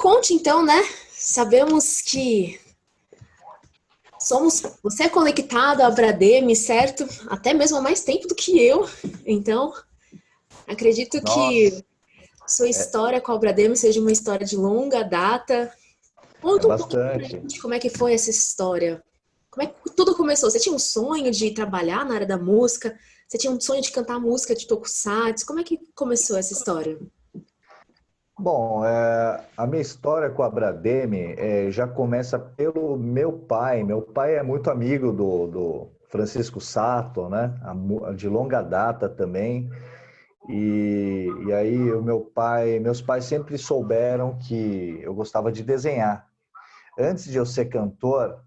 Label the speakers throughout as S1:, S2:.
S1: conte então, né? Sabemos que você é conectado à Brademe, certo? Até mesmo há mais tempo do que eu. Então, acredito
S2: Nossa,
S1: que sua história com a Brademe seja uma história de longa data.
S2: é
S1: Conta um pouquinho pra
S2: bastante.
S1: gente como é que foi essa história. Como é que tudo começou? Você tinha um sonho de trabalhar na área da música? Você tinha um sonho de cantar música de tokusatsu? Como é que começou essa história?
S2: Bom, a minha história com a Brademe já começa pelo meu pai. Meu pai é muito amigo do Francisco Sato, né? De longa data também. E aí meus pais sempre souberam que eu gostava de desenhar. Antes de eu ser cantor,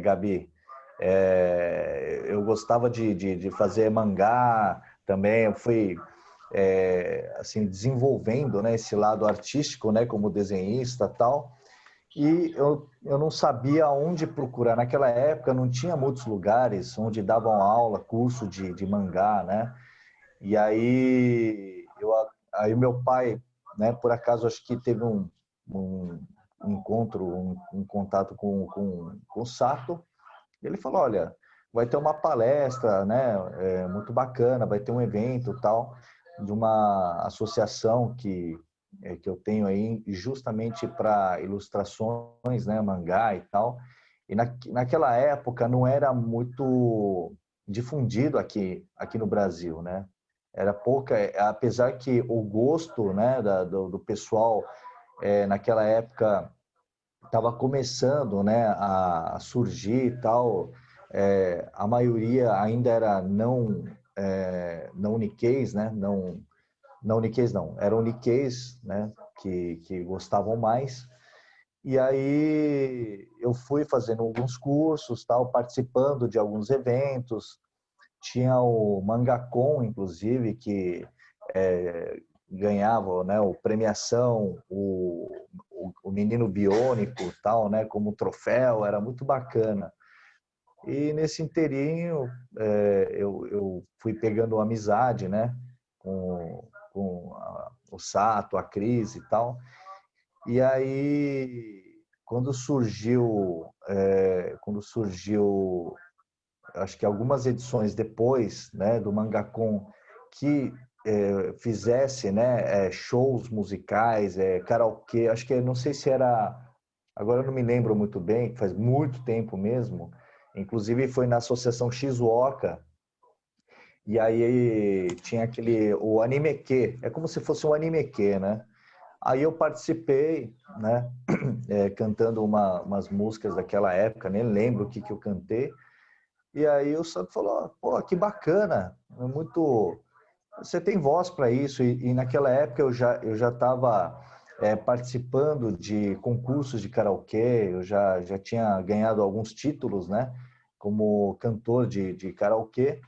S2: Gabi, eu gostava de fazer mangá também. Eu fui assim desenvolvendo, né, esse lado artístico, né, como desenhista e tal. E eu não sabia onde procurar. Naquela época não tinha muitos lugares onde davam aula, curso de mangá, né? E aí meu pai, né, por acaso acho que teve um encontro, um contato com o Sato. Ele falou, olha, vai ter uma palestra, né, muito bacana, vai ter um evento tal de uma associação que eu tenho aí justamente para ilustrações, né, mangá e tal. E naquela época não era muito difundido aqui no Brasil, né? Era pouca, apesar que o gosto, né, do pessoal naquela época estava começando, né, a surgir e tal. A maioria ainda era não niqueis, né? Não niqueis não, eram niqueis, né? Que gostavam mais. E aí eu fui fazendo alguns cursos, tal, participando de alguns eventos. Tinha o Mangacon, inclusive, que ganhava, né, o premiação, o menino biônico, tal, né, como troféu, era muito bacana. E nesse inteirinho eu fui pegando amizade, né, com o Sato, a Cris e tal. E aí quando surgiu acho que algumas edições depois, né, do Mangacon, que fizesse, né, shows musicais, karaokê, acho que não sei se era, agora eu não me lembro muito bem, faz muito tempo mesmo, inclusive foi na Associação Shizuoka, e aí tinha o Animeque, é como se fosse um Animeque, né? Aí eu participei, né, cantando umas músicas daquela época, nem lembro o que eu cantei. E aí o Santo falou, pô, que bacana, é muito, você tem voz para isso. E naquela época eu já estava participando de concursos de karaokê, eu já tinha ganhado alguns títulos, né, como cantor de karaokê.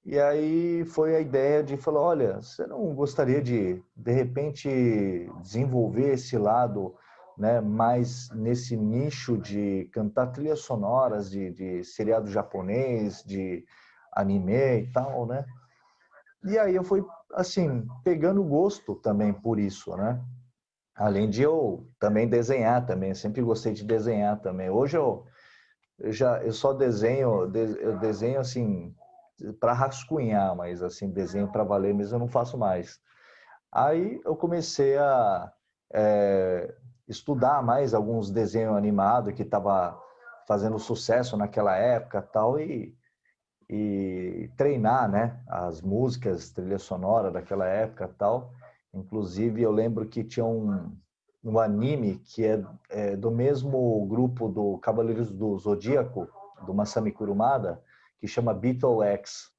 S2: E aí foi a ideia de falar, olha, você não gostaria de repente, desenvolver esse lado, né, mais nesse nicho de cantar trilhas sonoras de seriado japonês, de anime e tal, né? E aí eu fui, assim, pegando gosto também por isso, né? Além de eu também desenhar também, eu sempre gostei de desenhar também. Hoje eu só eu desenho assim para rascunhar, mas assim desenho para valer mesmo eu não faço mais. Aí eu comecei a estudar mais alguns desenhos animados que estava fazendo sucesso naquela época, tal, e treinar, né, as músicas, trilha sonora daquela época, tal. Inclusive eu lembro que tinha um anime que é do mesmo grupo do Cavaleiros do Zodíaco, do Masami Kurumada, que chama Beetle X.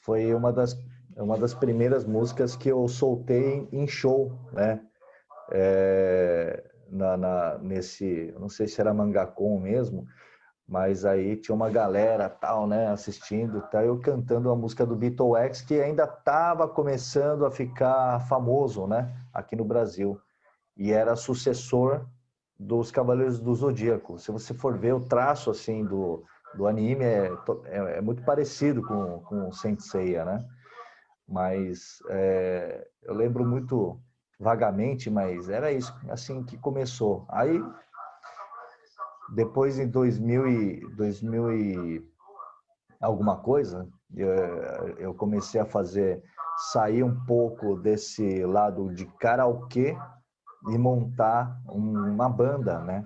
S2: Foi uma das primeiras músicas que eu soltei em show, né? Eu não sei se era Mangacon mesmo, mas aí tinha uma galera tal, né, assistindo, tá, eu cantando a música do Beetle X, que ainda estava começando a ficar famoso, né, aqui no Brasil, e era sucessor dos Cavaleiros do Zodíaco. Se você for ver o traço assim do anime, é muito parecido com o Saint Seiya, né? Mas eu lembro muito vagamente, mas era isso, assim que começou. Aí, depois em 2000 e alguma coisa, eu comecei a sair um pouco desse lado de karaokê e montar uma banda, né?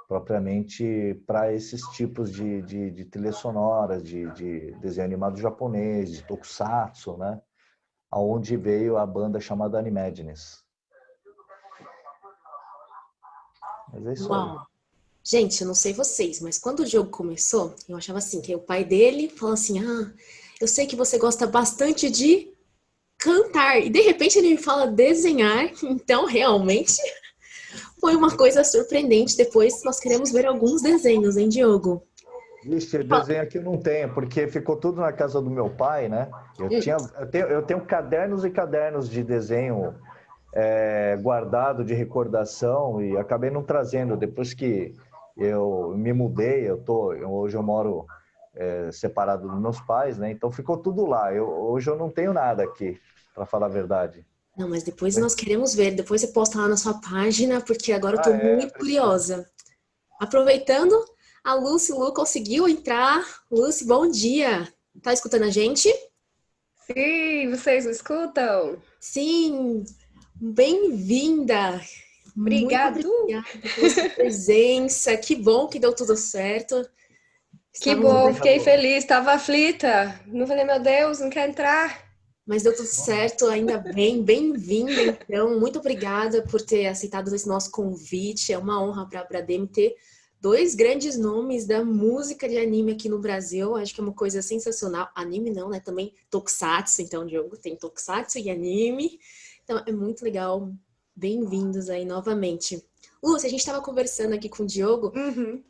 S2: Propriamente para esses tipos de trilhas sonoras, de desenho animado japonês, de tokusatsu, né? Aonde veio a banda chamada Animadness. Mas é isso aí.
S1: Uau! Gente, eu não sei vocês, mas quando o jogo começou, eu achava assim, que o pai dele falou assim, eu sei que você gosta bastante de cantar. E de repente ele me fala desenhar, então realmente foi uma coisa surpreendente. Depois nós queremos ver alguns desenhos, hein, Diogo?
S2: Vixe, desenho aqui eu não tenho, porque ficou tudo na casa do meu pai, né? Eu tenho cadernos e cadernos de desenho guardado de recordação e acabei não trazendo. Depois que eu me mudei, hoje eu moro separado dos meus pais, né? Então ficou tudo lá. Hoje eu não tenho nada aqui, para falar a verdade.
S1: Não, mas depois nós queremos ver. Depois você posta lá na sua página, porque agora eu tô muito
S2: Preciso.
S1: curiosa. Aproveitando, a Lu conseguiu entrar. Lucy, bom dia. Tá escutando a gente?
S3: Sim, vocês me escutam?
S1: Sim, bem-vinda. Muito
S3: Obrigado.
S1: obrigada pela sua presença. Que bom que deu tudo certo.
S3: Que
S1: Estávamos,
S3: bom, fiquei feliz, estava aflita. Não falei, meu Deus, não quer entrar.
S1: mas deu tudo certo, ainda bem. Bem-vinda, então. Muito obrigada por ter aceitado esse nosso convite. É uma honra para a Bradem ter dois grandes nomes da música de anime aqui no Brasil. Acho que é uma coisa sensacional. Anime não, né? Também Tokusatsu, então, Diogo, tem Tokusatsu e anime. Então, é muito legal. Bem-vindos aí novamente. Lúcia, a gente estava conversando aqui com o Diogo.
S3: Uhum.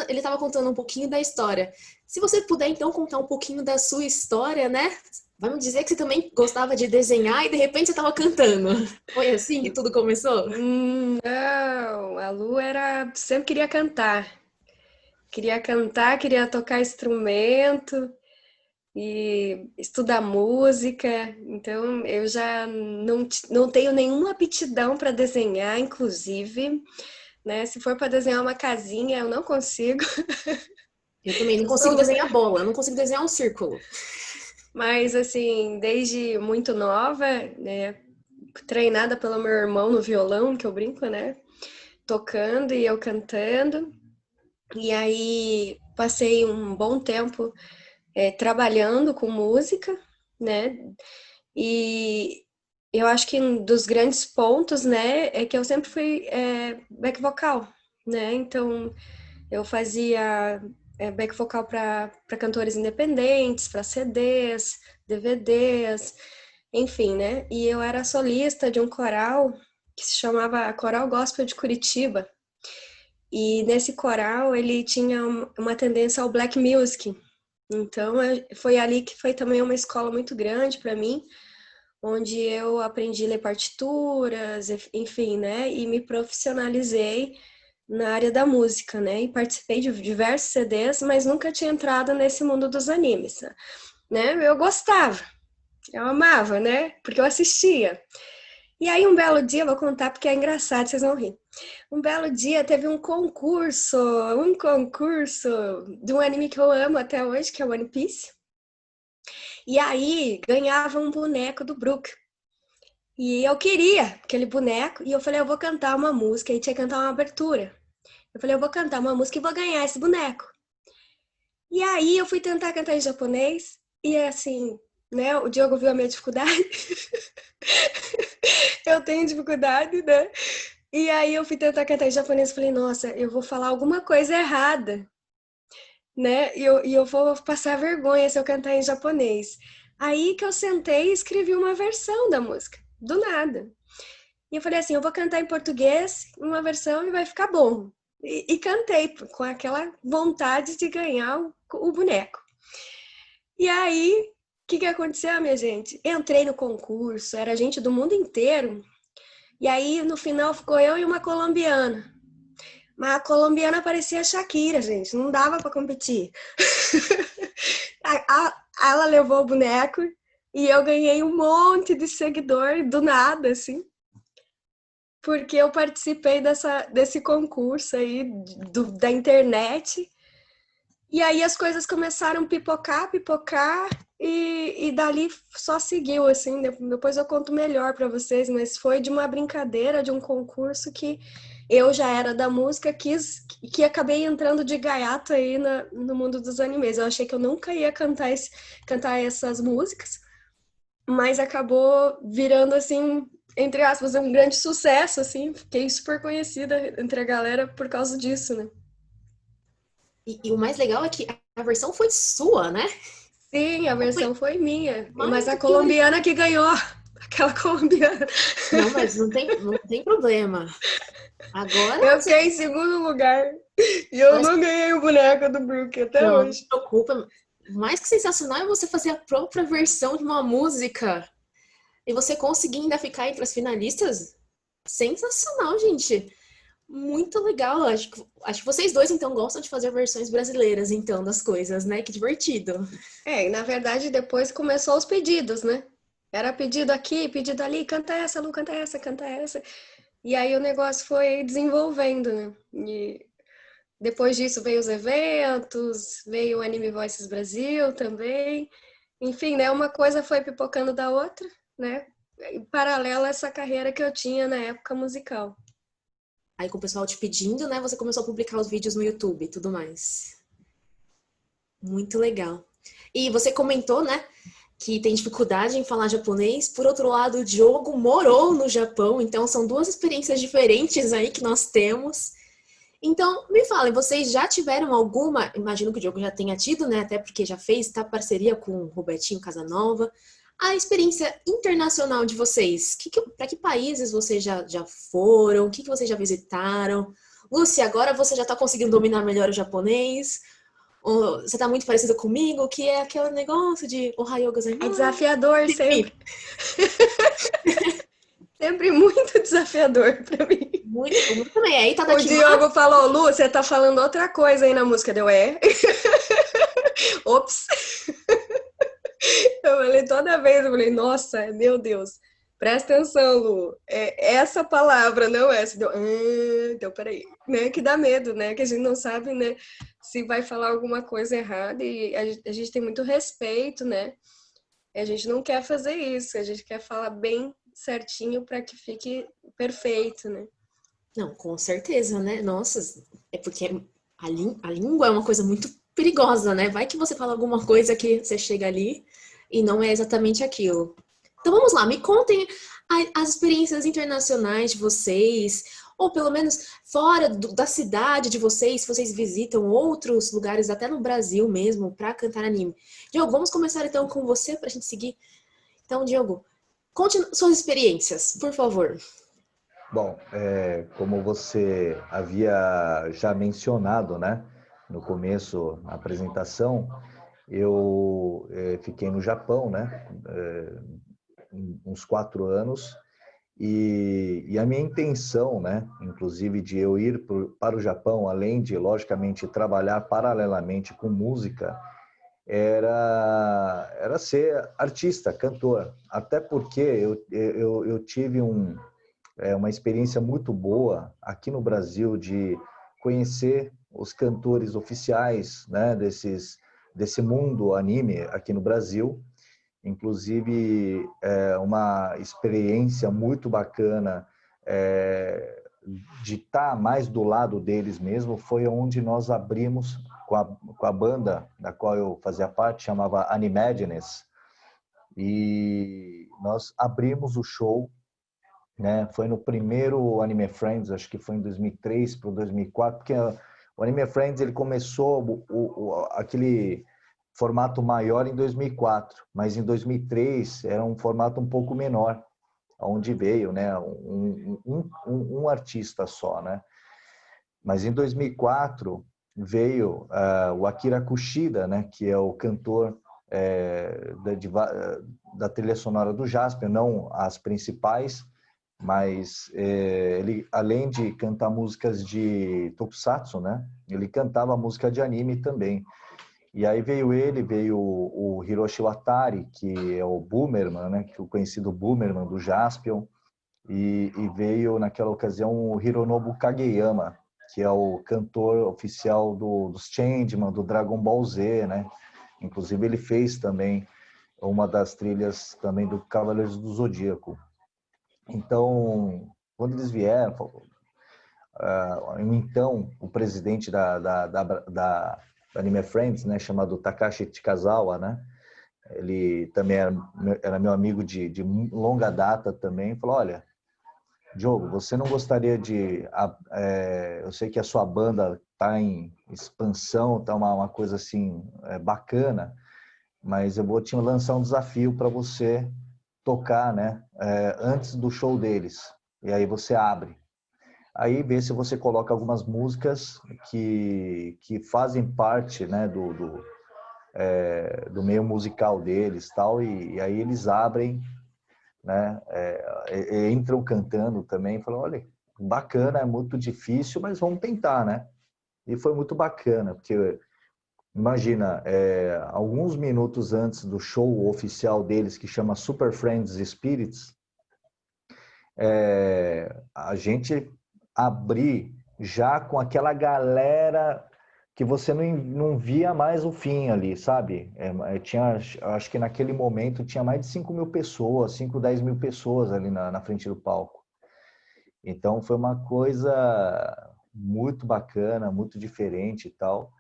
S1: Ele estava contando um pouquinho da história. Se você puder, então, contar um pouquinho da sua história, né? Vai me dizer que você também gostava de desenhar e de repente você estava cantando. Foi assim que tudo começou?
S3: Não, a Lu sempre queria cantar. Queria cantar, queria tocar instrumento e estudar música. Então, eu já não tenho nenhuma aptidão para desenhar, inclusive, né? Se for para desenhar uma casinha, eu não consigo.
S1: Eu também não
S3: Eu
S1: consigo
S3: sou
S1: desenhar bola, eu não consigo desenhar um círculo.
S3: Mas, assim, desde muito nova, né, treinada pelo meu irmão no violão, que eu brinco, né, tocando e eu cantando. E aí passei um bom tempo trabalhando com música, né, e eu acho que um dos grandes pontos, né, é que eu sempre fui back vocal, né, então eu fazia back vocal para cantores independentes, para CDs, DVDs, enfim, né? E eu era solista de um coral que se chamava Coral Gospel de Curitiba. E nesse coral ele tinha uma tendência ao black music. Então foi ali que foi também uma escola muito grande para mim, onde eu aprendi a ler partituras, enfim, né? E me profissionalizei na área da música, né? E participei de diversos CDs, mas nunca tinha entrado nesse mundo dos animes, né? Eu gostava, eu amava, né? Porque eu assistia. E aí um belo dia, vou contar porque é engraçado, vocês vão rir. Um belo dia teve um concurso de um anime que eu amo até hoje, que é One Piece. E aí ganhava um boneco do Brook. E eu queria aquele boneco, e eu falei, eu vou cantar uma música, e tinha que cantar uma abertura. Eu falei, eu vou cantar uma música e vou ganhar esse boneco. E aí eu fui tentar cantar em japonês, e assim, né, o Diogo viu a minha dificuldade. Eu tenho dificuldade, né? E aí eu fui tentar cantar em japonês e falei, nossa, eu vou falar alguma coisa errada, né? E eu vou passar vergonha se eu cantar em japonês. Aí que eu sentei e escrevi uma versão da música, do nada. E eu falei assim, eu vou cantar em português, uma versão e vai ficar bom. E cantei com aquela vontade de ganhar o boneco. E aí, o que aconteceu, minha gente? Entrei no concurso, era gente do mundo inteiro. E aí, no final, ficou eu e uma colombiana. Mas a colombiana parecia a Shakira, gente. Não dava para competir. Ela levou o boneco e eu ganhei um monte de seguidor do nada, assim. porque eu participei desse concurso aí da internet. E aí as coisas começaram a pipocar, e dali só seguiu, assim. Depois eu conto melhor para vocês, mas foi de uma brincadeira, de um concurso que eu já era da música, que acabei entrando de gaiato aí no mundo dos animes. Eu achei que eu nunca ia cantar essas músicas, mas acabou virando, assim, entre aspas, um grande sucesso, assim. Fiquei super conhecida entre a galera por causa disso, né?
S1: E o mais legal é que a versão foi sua, né?
S3: Sim, a versão foi minha, mas
S1: Mais
S3: a
S1: do que legal.
S3: colombiana que ganhou, aquela colombiana.
S1: Não, mas não tem problema. Agora
S3: Eu
S1: você
S3: fiquei em segundo lugar e eu
S1: mas,
S3: não ganhei o boneco do Brook até
S1: não se
S3: hoje.
S1: preocupa. Mais que sensacional é você fazer a própria versão de uma música e você conseguir ainda ficar entre as finalistas. Sensacional, gente. Muito legal. Acho que vocês dois, então, gostam de fazer versões brasileiras, então, das coisas, né? Que divertido.
S3: E na verdade depois começou os pedidos, né? Era pedido aqui, pedido ali, canta essa, Lu, canta essa, canta essa. E aí o negócio foi desenvolvendo, né? E depois disso veio os eventos, veio o Anime Voices Brasil também. Enfim, né? Uma coisa foi pipocando da outra, né? Em paralelo a essa carreira que eu tinha na época musical.
S1: Aí, com o pessoal te pedindo, né? Você começou a publicar os vídeos no YouTube e tudo mais. Muito legal. E você comentou, né? Que tem dificuldade em falar japonês. Por outro lado, o Diogo morou no Japão, então são duas experiências diferentes aí que nós temos. Então, me falem, vocês já tiveram alguma, imagino que o Diogo já tenha tido, né? Até porque já fez, tá, parceria com o Robertinho Casanova. A experiência internacional de vocês, para que países vocês já foram? O que vocês já visitaram? Lúcia, agora você já está conseguindo dominar melhor o japonês? Ou você está muito parecida comigo, que é aquele negócio de Ohayou
S3: É
S1: gozaimasu?
S3: desafiador sempre. Sempre muito desafiador pra mim.
S1: Muito também. Aí tá
S3: O
S1: daqui.
S3: Diogo falou, Lu, você tá falando outra coisa aí na música. Deu, é? Ops. Eu falei, toda vez, eu falei, nossa, meu Deus. Presta atenção, Lu. É essa palavra, não essa. Deu, então, peraí. Né? Que dá medo, né? Que a gente não sabe, né? Se vai falar alguma coisa errada. E a gente tem muito respeito, né? E a gente não quer fazer isso. A gente quer falar bem certinho para que fique perfeito, né?
S1: Não, com certeza, né? Nossa, é porque a língua é uma coisa muito perigosa, né? Vai que você fala alguma coisa que você chega ali e não é exatamente aquilo. Então vamos lá, me contem as experiências internacionais de vocês, ou pelo menos fora da cidade de vocês, se vocês visitam outros lugares, até no Brasil mesmo, para cantar anime. Diogo, vamos começar então com você para a gente seguir. Então, Diogo, conte suas experiências, por favor.
S2: Bom, como você havia já mencionado, né, no começo da apresentação, eu fiquei no Japão, né, uns 4 anos, e a minha intenção, né, inclusive de eu ir para o Japão, além de, logicamente, trabalhar paralelamente com música, era ser artista, cantor. Até porque eu tive uma experiência muito boa aqui no Brasil de conhecer os cantores oficiais, né, desse mundo anime aqui no Brasil. Inclusive, uma experiência muito bacana de estar mais do lado deles mesmo foi onde nós abrimos com a banda da qual eu fazia parte, chamava Animagines, e nós abrimos o show, né? Foi no primeiro Anime Friends, acho que foi em 2003 para 2004, porque o Anime Friends ele começou aquele formato maior em 2004, mas em 2003 era um formato um pouco menor, onde veio, né, um artista só, né? Mas em 2004 veio o Akira Kushida, né, que é o cantor da trilha sonora do Jaspion, não as principais, mas ele, além de cantar músicas de tokusatsu, né, ele cantava música de anime também. E aí veio o Hiroshi Watari, que é o Boomerman, né, que é o conhecido Boomerman do Jaspion, e veio naquela ocasião o Hironobu Kageyama, que é o cantor oficial dos Changeman, do Dragon Ball Z, né? Inclusive ele fez também uma das trilhas também do Cavaleiros do Zodíaco. Então, quando eles vieram, então o presidente da Anime Friends, né, chamado Takashi Chikazawa, né? Ele também era meu amigo de longa data também, falou, olha, Diogo, você não gostaria de... eu sei que a sua banda está em expansão, está uma coisa assim bacana, mas eu vou te lançar um desafio para você tocar, né, antes do show deles. E aí você abre. Aí vê se você coloca algumas músicas que fazem parte, né, do meio musical deles, tal, e aí eles abrem, né, entram cantando também, falam, olha, bacana, é muito difícil, mas vamos tentar, né? E foi muito bacana, porque imagina, alguns minutos antes do show oficial deles, que chama Super Friends Spirits, a gente abrir já com aquela galera que você não via mais o fim ali, sabe? Acho que naquele momento tinha mais de 5 mil pessoas, 5, 10 mil pessoas ali na frente do palco. Então foi uma coisa muito bacana, muito diferente e tal.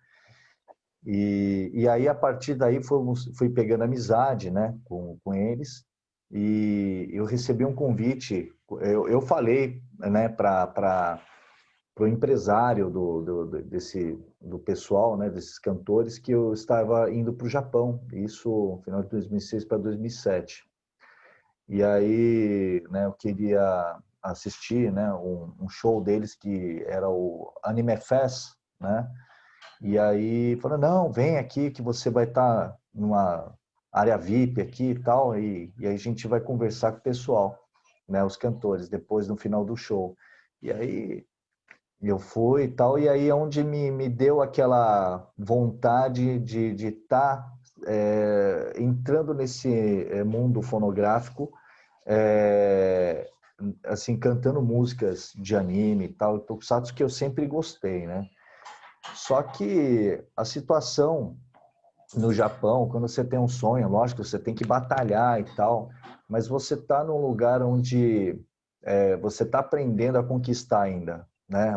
S2: E aí, a partir daí, fui pegando amizade, né, com eles, e eu recebi um convite, eu falei, né, para o empresário do pessoal, né, desses cantores, que eu estava indo para o Japão, isso no final de 2006 para 2007. E aí, né, eu queria assistir, né, um show deles que era o Anime Fest, né? E aí falou, não, vem aqui que você vai estar numa área VIP aqui e tal, e aí a gente vai conversar com o pessoal, né, os cantores, depois no final do show. E aí eu fui e tal, e aí é onde me deu aquela vontade de estar entrando nesse mundo fonográfico, é, assim, cantando músicas de anime e tal, tokusatsu que eu sempre gostei, né? Só que a situação no Japão, quando você tem um sonho, lógico, você tem que batalhar e tal, mas você está num lugar onde você está aprendendo a conquistar ainda, né?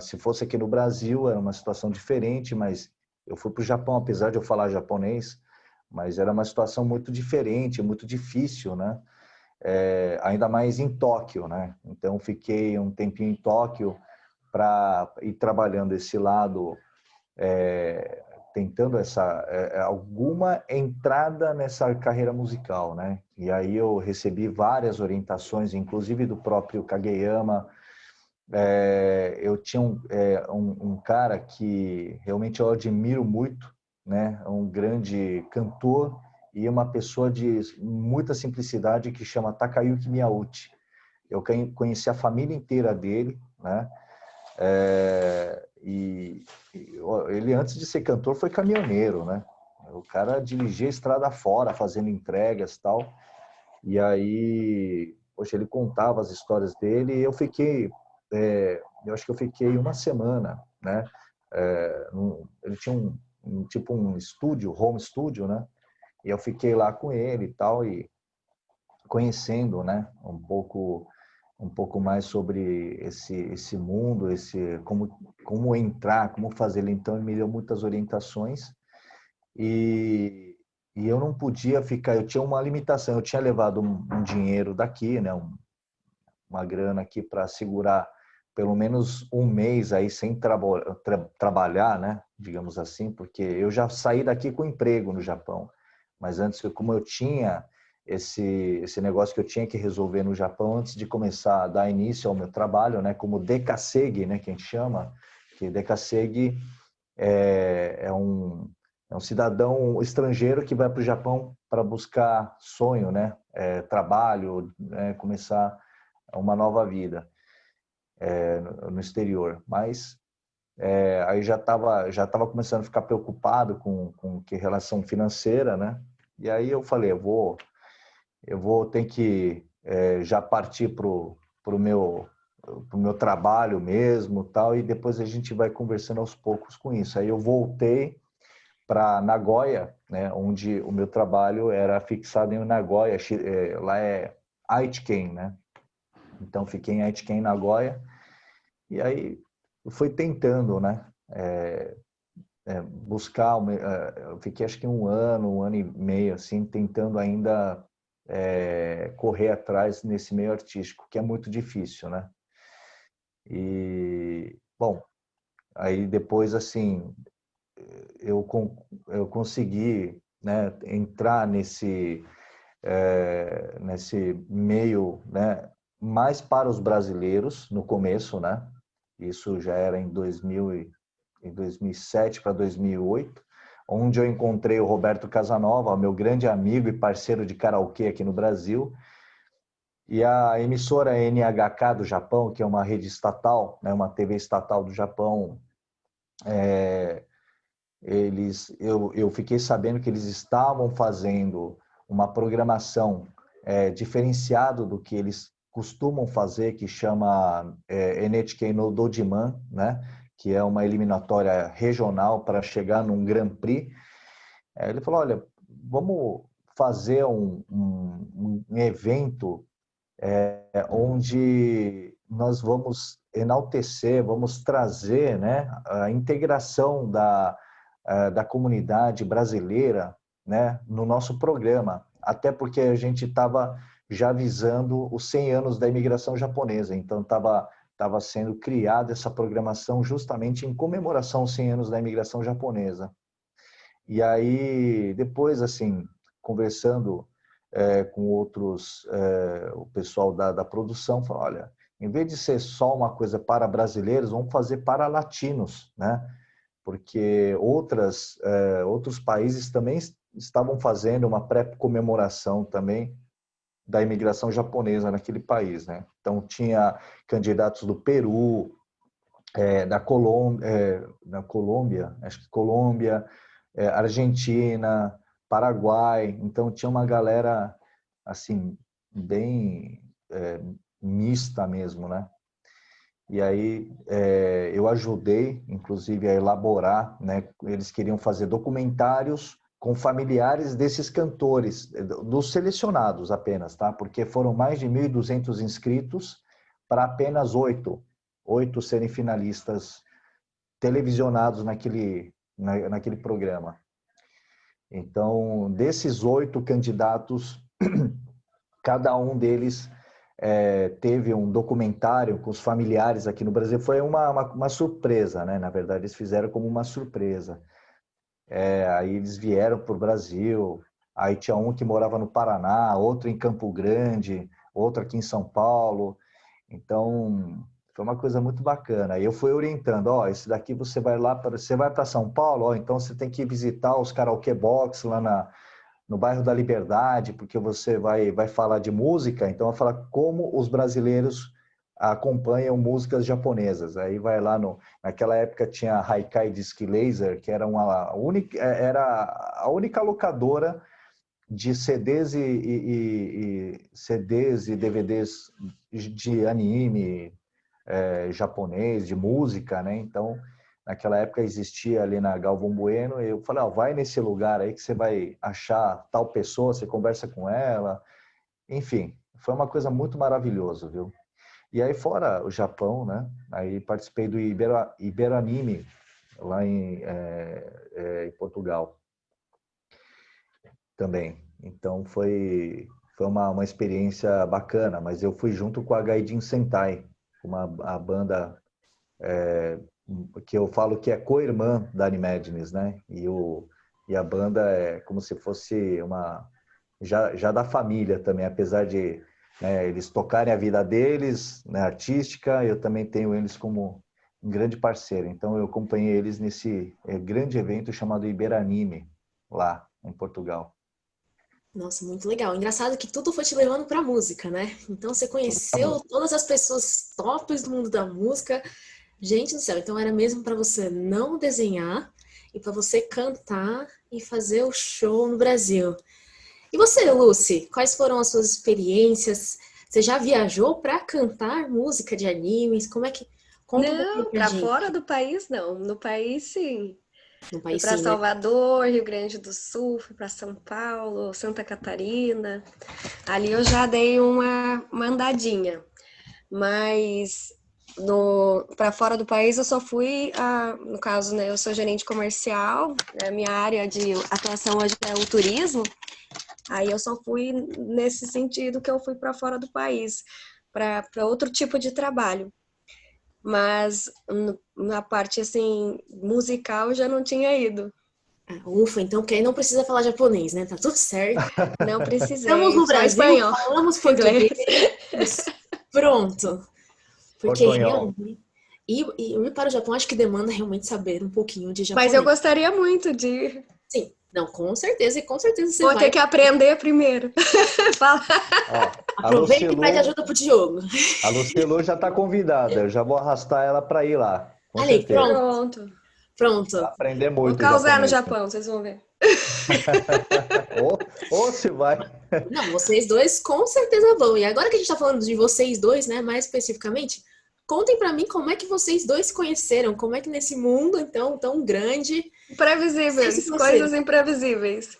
S2: Se fosse aqui no Brasil, era uma situação diferente, mas eu fui para o Japão, apesar de eu falar japonês, mas era uma situação muito diferente, muito difícil, né? Ainda mais em Tóquio, né? Então, fiquei um tempinho em Tóquio para ir trabalhando esse lado, tentando alguma entrada nessa carreira musical, né? E aí eu recebi várias orientações, inclusive do próprio Kageyama. Eu tinha um cara que realmente eu admiro muito, né? Um grande cantor e uma pessoa de muita simplicidade que chama Takayuki Miyauchi. Eu conheci a família inteira dele, né? E ele, antes de ser cantor, foi caminhoneiro, né? O cara dirigia estrada fora, fazendo entregas e tal. E aí, poxa, ele contava as histórias dele e eu fiquei, eu acho que eu fiquei uma semana, né? Ele tinha tipo um estúdio, home studio, né? E eu fiquei lá com ele e tal, e conhecendo, né? Um pouco mais sobre esse mundo, como entrar, como fazer ele. Então, ele me deu muitas orientações e, e eu não podia ficar, eu tinha uma limitação, eu tinha levado um dinheiro daqui, né, uma grana aqui para segurar pelo menos um mês aí sem trabalhar, né, digamos assim, porque eu já saí daqui com emprego no Japão, mas antes, como eu tinha esse negócio que eu tinha que resolver no Japão antes de começar a dar início ao meu trabalho, né, como Dekasegi, né, que a gente chama, que Dekasegi é um cidadão estrangeiro que vai para o Japão para buscar sonho, né, trabalho, né, começar uma nova vida no exterior. Mas aí já tava começando a ficar preocupado com que relação financeira, né? E aí eu falei, eu vou ter que já partir pro meu trabalho mesmo, tal, e depois a gente vai conversando aos poucos com isso. Aí eu voltei para Nagoya, né, onde o meu trabalho era fixado em Nagoya, lá é Aichiken, né? Então fiquei em Aichiken, Nagoya, e aí eu fui tentando, né, buscar, eu fiquei acho que um ano e meio, assim, tentando ainda correr atrás nesse meio artístico, que é muito difícil, né? E, bom, aí depois, assim, eu consegui, né, entrar nesse meio, né, mais para os brasileiros no começo, né? Isso já era em 2007 para 2008, onde eu encontrei o Roberto Casanova, meu grande amigo e parceiro de karaokê aqui no Brasil, e a emissora NHK do Japão, que é uma rede estatal, né, uma TV estatal do Japão, eu fiquei sabendo que eles estavam fazendo uma programação diferenciada do que eles costumam fazer, que chama NHK no Dojiman, né? Que é uma eliminatória regional para chegar num Grand Prix. Ele falou, olha, vamos fazer um evento onde nós vamos enaltecer, vamos trazer, né, a integração da comunidade brasileira, né, no nosso programa, até porque a gente estava já visando os 100 anos da imigração japonesa, então estava sendo criada essa programação justamente em comemoração aos 100 anos da imigração japonesa. E aí, depois, assim, conversando com outros, o pessoal da produção, falou, olha, em vez de ser só uma coisa para brasileiros, vamos fazer para latinos, né? Porque outros países também estavam fazendo uma pré-comemoração também da imigração japonesa naquele país, né? Então, tinha candidatos do Peru, da Colômbia, acho que Colômbia, Argentina, Paraguai, então tinha uma galera assim bem mista mesmo, né? E aí eu ajudei, inclusive, a elaborar, né? Eles queriam fazer documentários com familiares desses cantores, dos selecionados apenas, tá? Porque foram mais de 1.200 inscritos para apenas 8 serem finalistas televisionados naquele programa. Então, desses 8 candidatos, cada um deles teve um documentário com os familiares aqui no Brasil. Foi uma surpresa, né? Na verdade, eles fizeram como uma surpresa. Aí eles vieram para o Brasil, aí tinha um que morava no Paraná, outro em Campo Grande, outro aqui em São Paulo. Então, foi uma coisa muito bacana. Aí eu fui orientando, esse daqui você vai para São Paulo, então você tem que visitar os karaokê box lá no bairro da Liberdade, porque você vai falar de música, então vai falar como os brasileiros acompanham músicas japonesas. Aí vai lá naquela época tinha a Haikai Disc Laser, que era a única locadora de CDs CDs e DVDs de anime japonês, de música, né? Então, naquela época existia ali na Galvão Bueno, e eu falei, vai nesse lugar aí que você vai achar tal pessoa, você conversa com ela. Enfim, foi uma coisa muito maravilhosa, viu? E aí, fora o Japão, né? Aí participei do Iberanime, lá em Portugal também. Então, foi uma experiência bacana, mas eu fui junto com a Gaijin Sentai, a banda que eu falo que é co-irmã da Animadness, né? E a banda é como se fosse já da família também, apesar de eles tocarem a vida deles, né, artística, eu também tenho eles como um grande parceiro. Então eu acompanhei eles nesse grande evento chamado Iberanime, lá em Portugal.
S1: Nossa, muito legal. Engraçado que tudo foi te levando para a música, né? Então você conheceu todas as pessoas tops do mundo da música. Gente do céu, então era mesmo para você não desenhar e para você cantar e fazer o show no Brasil. E você, Lucy, quais foram as suas experiências? Você já viajou para cantar música de animes? Como é que... Conta um pouquinho
S3: Não,
S1: pra
S3: para
S1: gente.
S3: fora do país não. No país sim.
S1: No
S3: Fui
S1: país
S3: para
S1: sim, né?
S3: Salvador, Rio Grande do Sul, fui para São Paulo, Santa Catarina. Ali eu já dei uma andadinha. Mas no para fora do país eu só fui, no caso, né, eu sou gerente comercial, né, minha área de atuação hoje é o turismo. Aí eu só fui nesse sentido que eu fui para fora do país, para outro tipo de trabalho. Mas na parte assim musical eu já não tinha ido.
S1: Ah, ufa, então porque aí não precisa falar japonês, né? Tá tudo certo.
S3: Não
S1: Estamos
S3: precisei,
S1: no
S3: só
S1: Brasil,
S3: espanhol,
S1: falamos português,
S3: inglês.
S1: pronto. Porque
S2: Portunhol.
S1: realmente... E ir para o Japão, acho que demanda realmente saber um pouquinho de
S3: Mas eu
S1: japonês.
S3: gostaria muito de ir.
S1: Sim, não, com certeza você
S3: Vou ter
S1: vai.
S3: que aprender primeiro. Fala.
S2: Ó,
S1: Aproveita e pede ajuda pro Diogo.
S2: A Lucilu já está convidada. Eu já vou arrastar ela para ir lá, com
S1: Ali,
S2: certeza.
S1: pronto,
S3: Pronto.
S2: Vai
S1: pronto.
S2: aprender
S3: Vou
S2: muito
S3: causar no
S2: japonês.
S3: Japão, vocês vão ver.
S2: Ou se vai.
S1: Não, vocês dois com certeza vão. E agora que a gente tá falando de vocês dois, né, mais especificamente, contem pra mim como é que vocês dois se conheceram, como é que nesse mundo, então, tão grande, vocês se
S3: Imprevisíveis,
S1: conheceram.
S3: coisas imprevisíveis.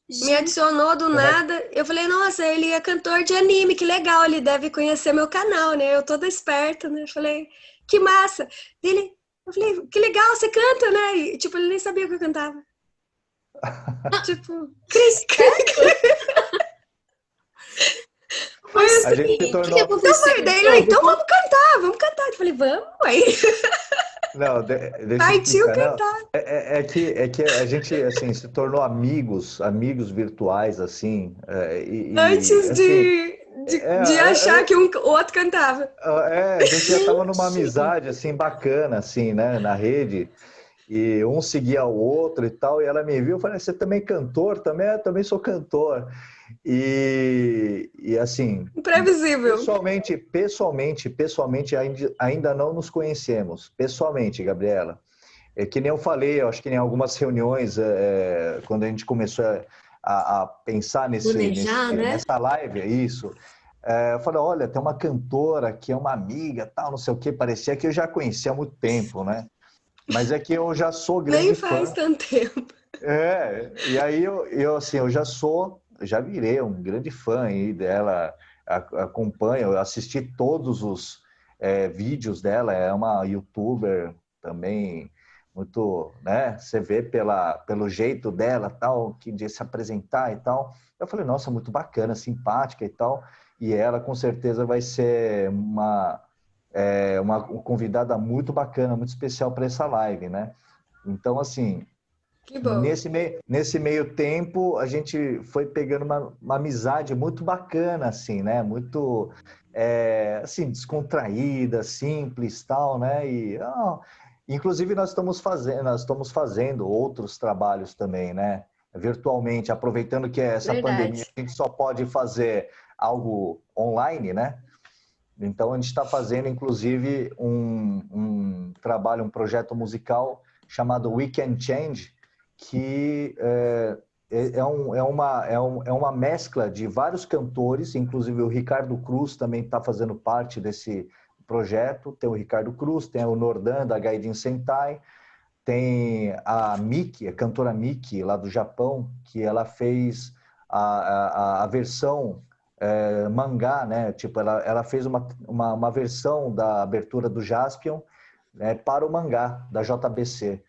S3: Me
S1: Gente,
S3: adicionou do
S2: Como é
S3: nada. Eu falei, nossa, ele é cantor de anime, que legal, ele deve conhecer meu canal, né? Eu toda esperta, né? Eu falei, que massa. Eu falei, que legal, você canta, né? E, tipo, ele nem sabia que eu cantava. Tipo, cri, cri. Foi
S1: mas
S2: a
S3: assim.
S2: gente se
S1: o que
S2: tornou.
S1: aconteceu,
S3: Daí ele,
S1: Diogo?
S3: então vamos cantar, vamos cantar. Eu falei, vamos, aí.
S2: Não, deixa eu
S3: Partiu
S2: explicar. Não,
S3: cantar.
S2: é que a gente assim se tornou amigos virtuais assim,
S3: Antes
S2: assim,
S3: de achar que o outro cantava.
S2: a gente já estava numa
S1: Gente,
S2: amizade assim bacana assim, né, na rede. E um seguia o outro e tal, e ela me viu, eu falei, você também é cantor? Também, eu também sou cantor. E assim,
S3: Imprevisível.
S2: pessoalmente ainda não nos conhecemos. Pessoalmente, Gabriela. É que nem eu falei, eu acho que em algumas reuniões, quando a gente começou a pensar
S1: planejar, né?
S2: nessa live, é isso. Eu falei, olha, tem uma cantora que é uma amiga, tal, não sei o quê. Parecia que eu já conhecia há muito tempo, né? Mas é que eu já sou
S3: Nem
S2: grande
S3: faz
S2: fã.
S3: tanto tempo.
S2: E aí assim, já virei um grande fã aí dela, acompanho, eu assisti todos os vídeos dela, é uma youtuber também muito, né? Você vê pelo jeito dela, tal, que de se apresentar e tal. Eu falei, nossa, muito bacana, simpática e tal. E ela com certeza vai ser uma convidada muito bacana, muito especial para essa live, né? Então, assim,
S3: Que bom.
S2: nesse meio tempo, a gente foi pegando uma amizade muito bacana, assim, né? Muito, assim, descontraída, simples, tal, né? Inclusive, nós estamos fazendo outros trabalhos também, né? Virtualmente, aproveitando que essa pandemia
S3: Verdade.
S2: a gente só pode fazer algo online, né? Então, a gente está fazendo, inclusive, um trabalho, um projeto musical chamado We Can Change, que é uma mescla de vários cantores, inclusive o Ricardo Cruz também está fazendo parte desse projeto. Tem o Ricardo Cruz, tem o Nordan, da Gaidin Sentai, tem a Miki, a cantora Miki, lá do Japão, que ela fez a versão mangá, né? Tipo, ela fez uma versão da abertura do Jaspion, né, para o mangá da JBC.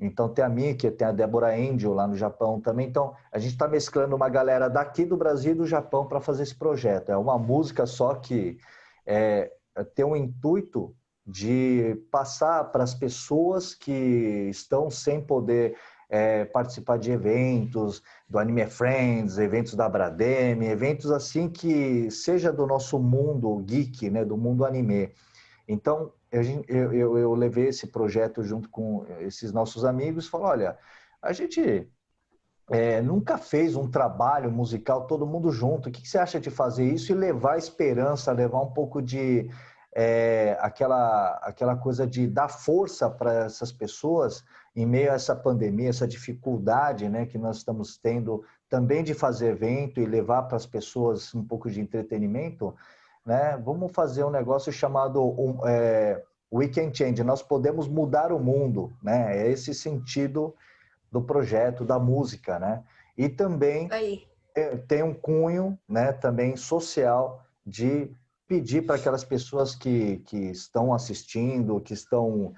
S2: Então tem a Miki, tem a Débora Angel lá no Japão também. Então a gente está mesclando uma galera daqui do Brasil e do Japão para fazer esse projeto. É uma música só que tem um intuito de passar para as pessoas que estão sem poder participar de eventos, do Anime Friends, eventos da Abrademe, eventos assim que seja do nosso mundo geek, né, do mundo anime. Então, eu levei esse projeto junto com esses nossos amigos e falei, olha, a gente nunca fez um trabalho musical todo mundo junto, o que você acha de fazer isso e levar esperança, levar um pouco de aquela coisa de dar força para essas pessoas em meio a essa pandemia, essa dificuldade, né, que nós estamos tendo também de fazer evento e levar para as pessoas um pouco de entretenimento, né? Vamos fazer um negócio chamado We Can Change, nós podemos mudar o mundo, né? É esse sentido do projeto, da música, né? E também tem um cunho, né, também social, de pedir para aquelas pessoas que estão assistindo, que estão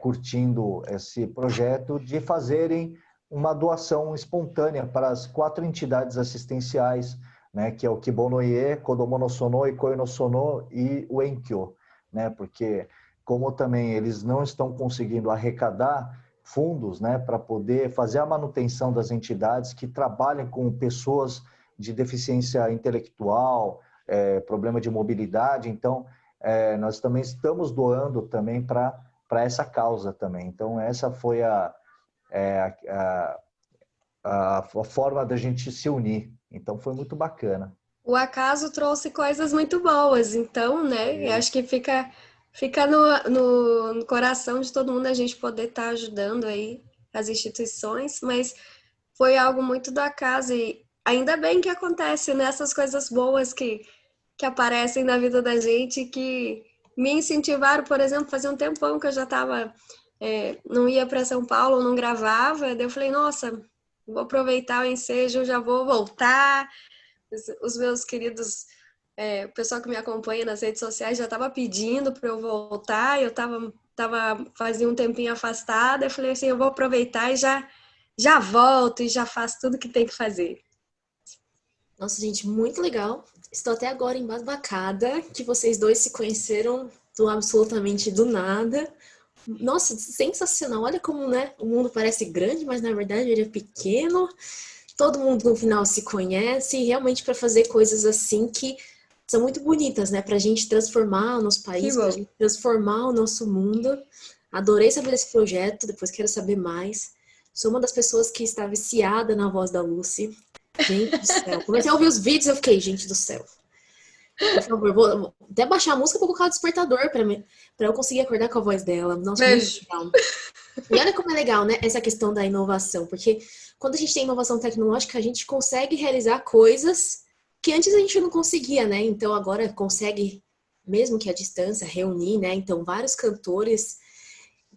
S2: curtindo esse projeto, de fazerem uma doação espontânea para as 4 entidades assistenciais, né, que é o Kibonoye, Kodomo no Sono, Ikoi no Sono e o Enkyo, né, porque como também eles não estão conseguindo arrecadar fundos, né, para poder fazer a manutenção das entidades que trabalham com pessoas de deficiência intelectual, problema de mobilidade, então nós também estamos doando também para essa causa também. Então essa foi a forma da gente se unir. Então foi muito bacana.
S3: O acaso trouxe coisas muito boas, então, né? Eu acho que fica no coração de todo mundo a gente poder estar ajudando aí as instituições, mas foi algo muito do acaso e ainda bem que acontece, né? Essas coisas boas que aparecem na vida da gente, que me incentivaram, por exemplo, fazia um tempão que eu já estava, não ia para São Paulo, não gravava, daí eu falei, nossa, vou aproveitar o ensejo, já vou voltar. Os meus queridos, o pessoal que me acompanha nas redes sociais já estava pedindo para eu voltar, eu fazia um tempinho afastada, eu falei assim, eu vou aproveitar e já volto e já faço tudo que tem que fazer.
S1: Nossa, gente, muito legal. Estou até agora embasbacada que vocês dois se conheceram absolutamente do nada. Nossa, sensacional. Olha como, né, o mundo parece grande, mas na verdade ele é pequeno. Todo mundo no final se conhece, e realmente para fazer coisas assim que são muito bonitas, né? Para a gente transformar o nosso país, para a gente transformar o nosso mundo. Adorei saber desse projeto, depois quero saber mais. Sou uma das pessoas que está viciada na voz da Lucy. Gente do céu. Comecei a ouvir os vídeos e eu fiquei, gente do céu. Por favor, vou até baixar a música para colocar o despertador para eu conseguir acordar com a voz dela. Nossa, muito legal. E olha como é legal, né? Essa questão da inovação, porque quando a gente tem inovação tecnológica, a gente consegue realizar coisas que antes a gente não conseguia, né? Então agora consegue, mesmo que à distância, reunir, né? Então vários cantores,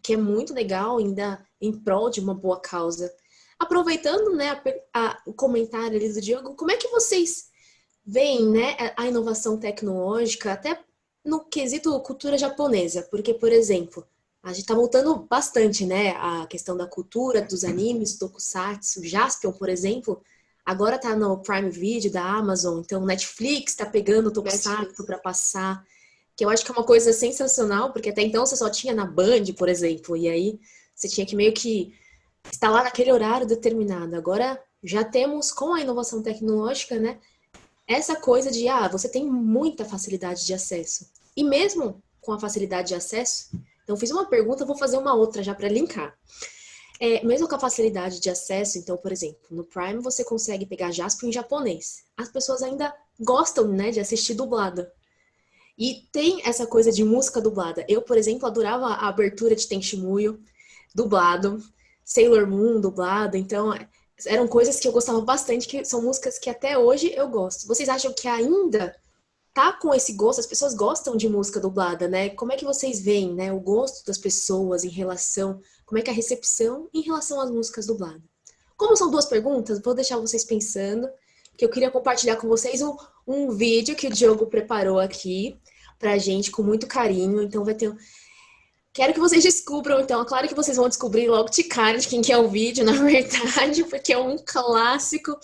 S1: que é muito legal, ainda em prol de uma boa causa. Aproveitando, né, o comentário ali do Diogo, como é que vocês veem, né, a inovação tecnológica até no quesito cultura japonesa? Porque, por exemplo, a gente tá voltando bastante, né, a questão da cultura, dos animes, tokusatsu, Jaspion, por exemplo, agora tá no Prime Video da Amazon, então Netflix tá pegando o tokusatsu para passar, que eu acho que é uma coisa sensacional, porque até então você só tinha na Band, por exemplo, e aí você tinha que meio que estar lá naquele horário determinado. Agora já temos, com a inovação tecnológica, né, essa coisa de, você tem muita facilidade de acesso. E mesmo com a facilidade de acesso, então fiz uma pergunta, vou fazer uma outra já para linkar. Mesmo com a facilidade de acesso, então, por exemplo, no Prime você consegue pegar Jaspion em japonês. As pessoas ainda gostam, né, de assistir dublado. E tem essa coisa de música dublada. Eu, por exemplo, adorava a abertura de Tenshimuyo, dublado, Sailor Moon, dublado, então eram coisas que eu gostava bastante, que são músicas que até hoje eu gosto. Vocês acham que ainda tá com esse gosto? As pessoas gostam de música dublada, né? Como é que vocês veem, né, o gosto das pessoas em relação, como é que é a recepção em relação às músicas dubladas? Como são 2 perguntas, vou deixar vocês pensando, que eu queria compartilhar com vocês um vídeo que o Diogo preparou aqui pra gente com muito carinho, então vai ter... Quero que vocês descubram, então, é claro que vocês vão descobrir logo de cara de quem que é o vídeo, na verdade, porque é um clássico.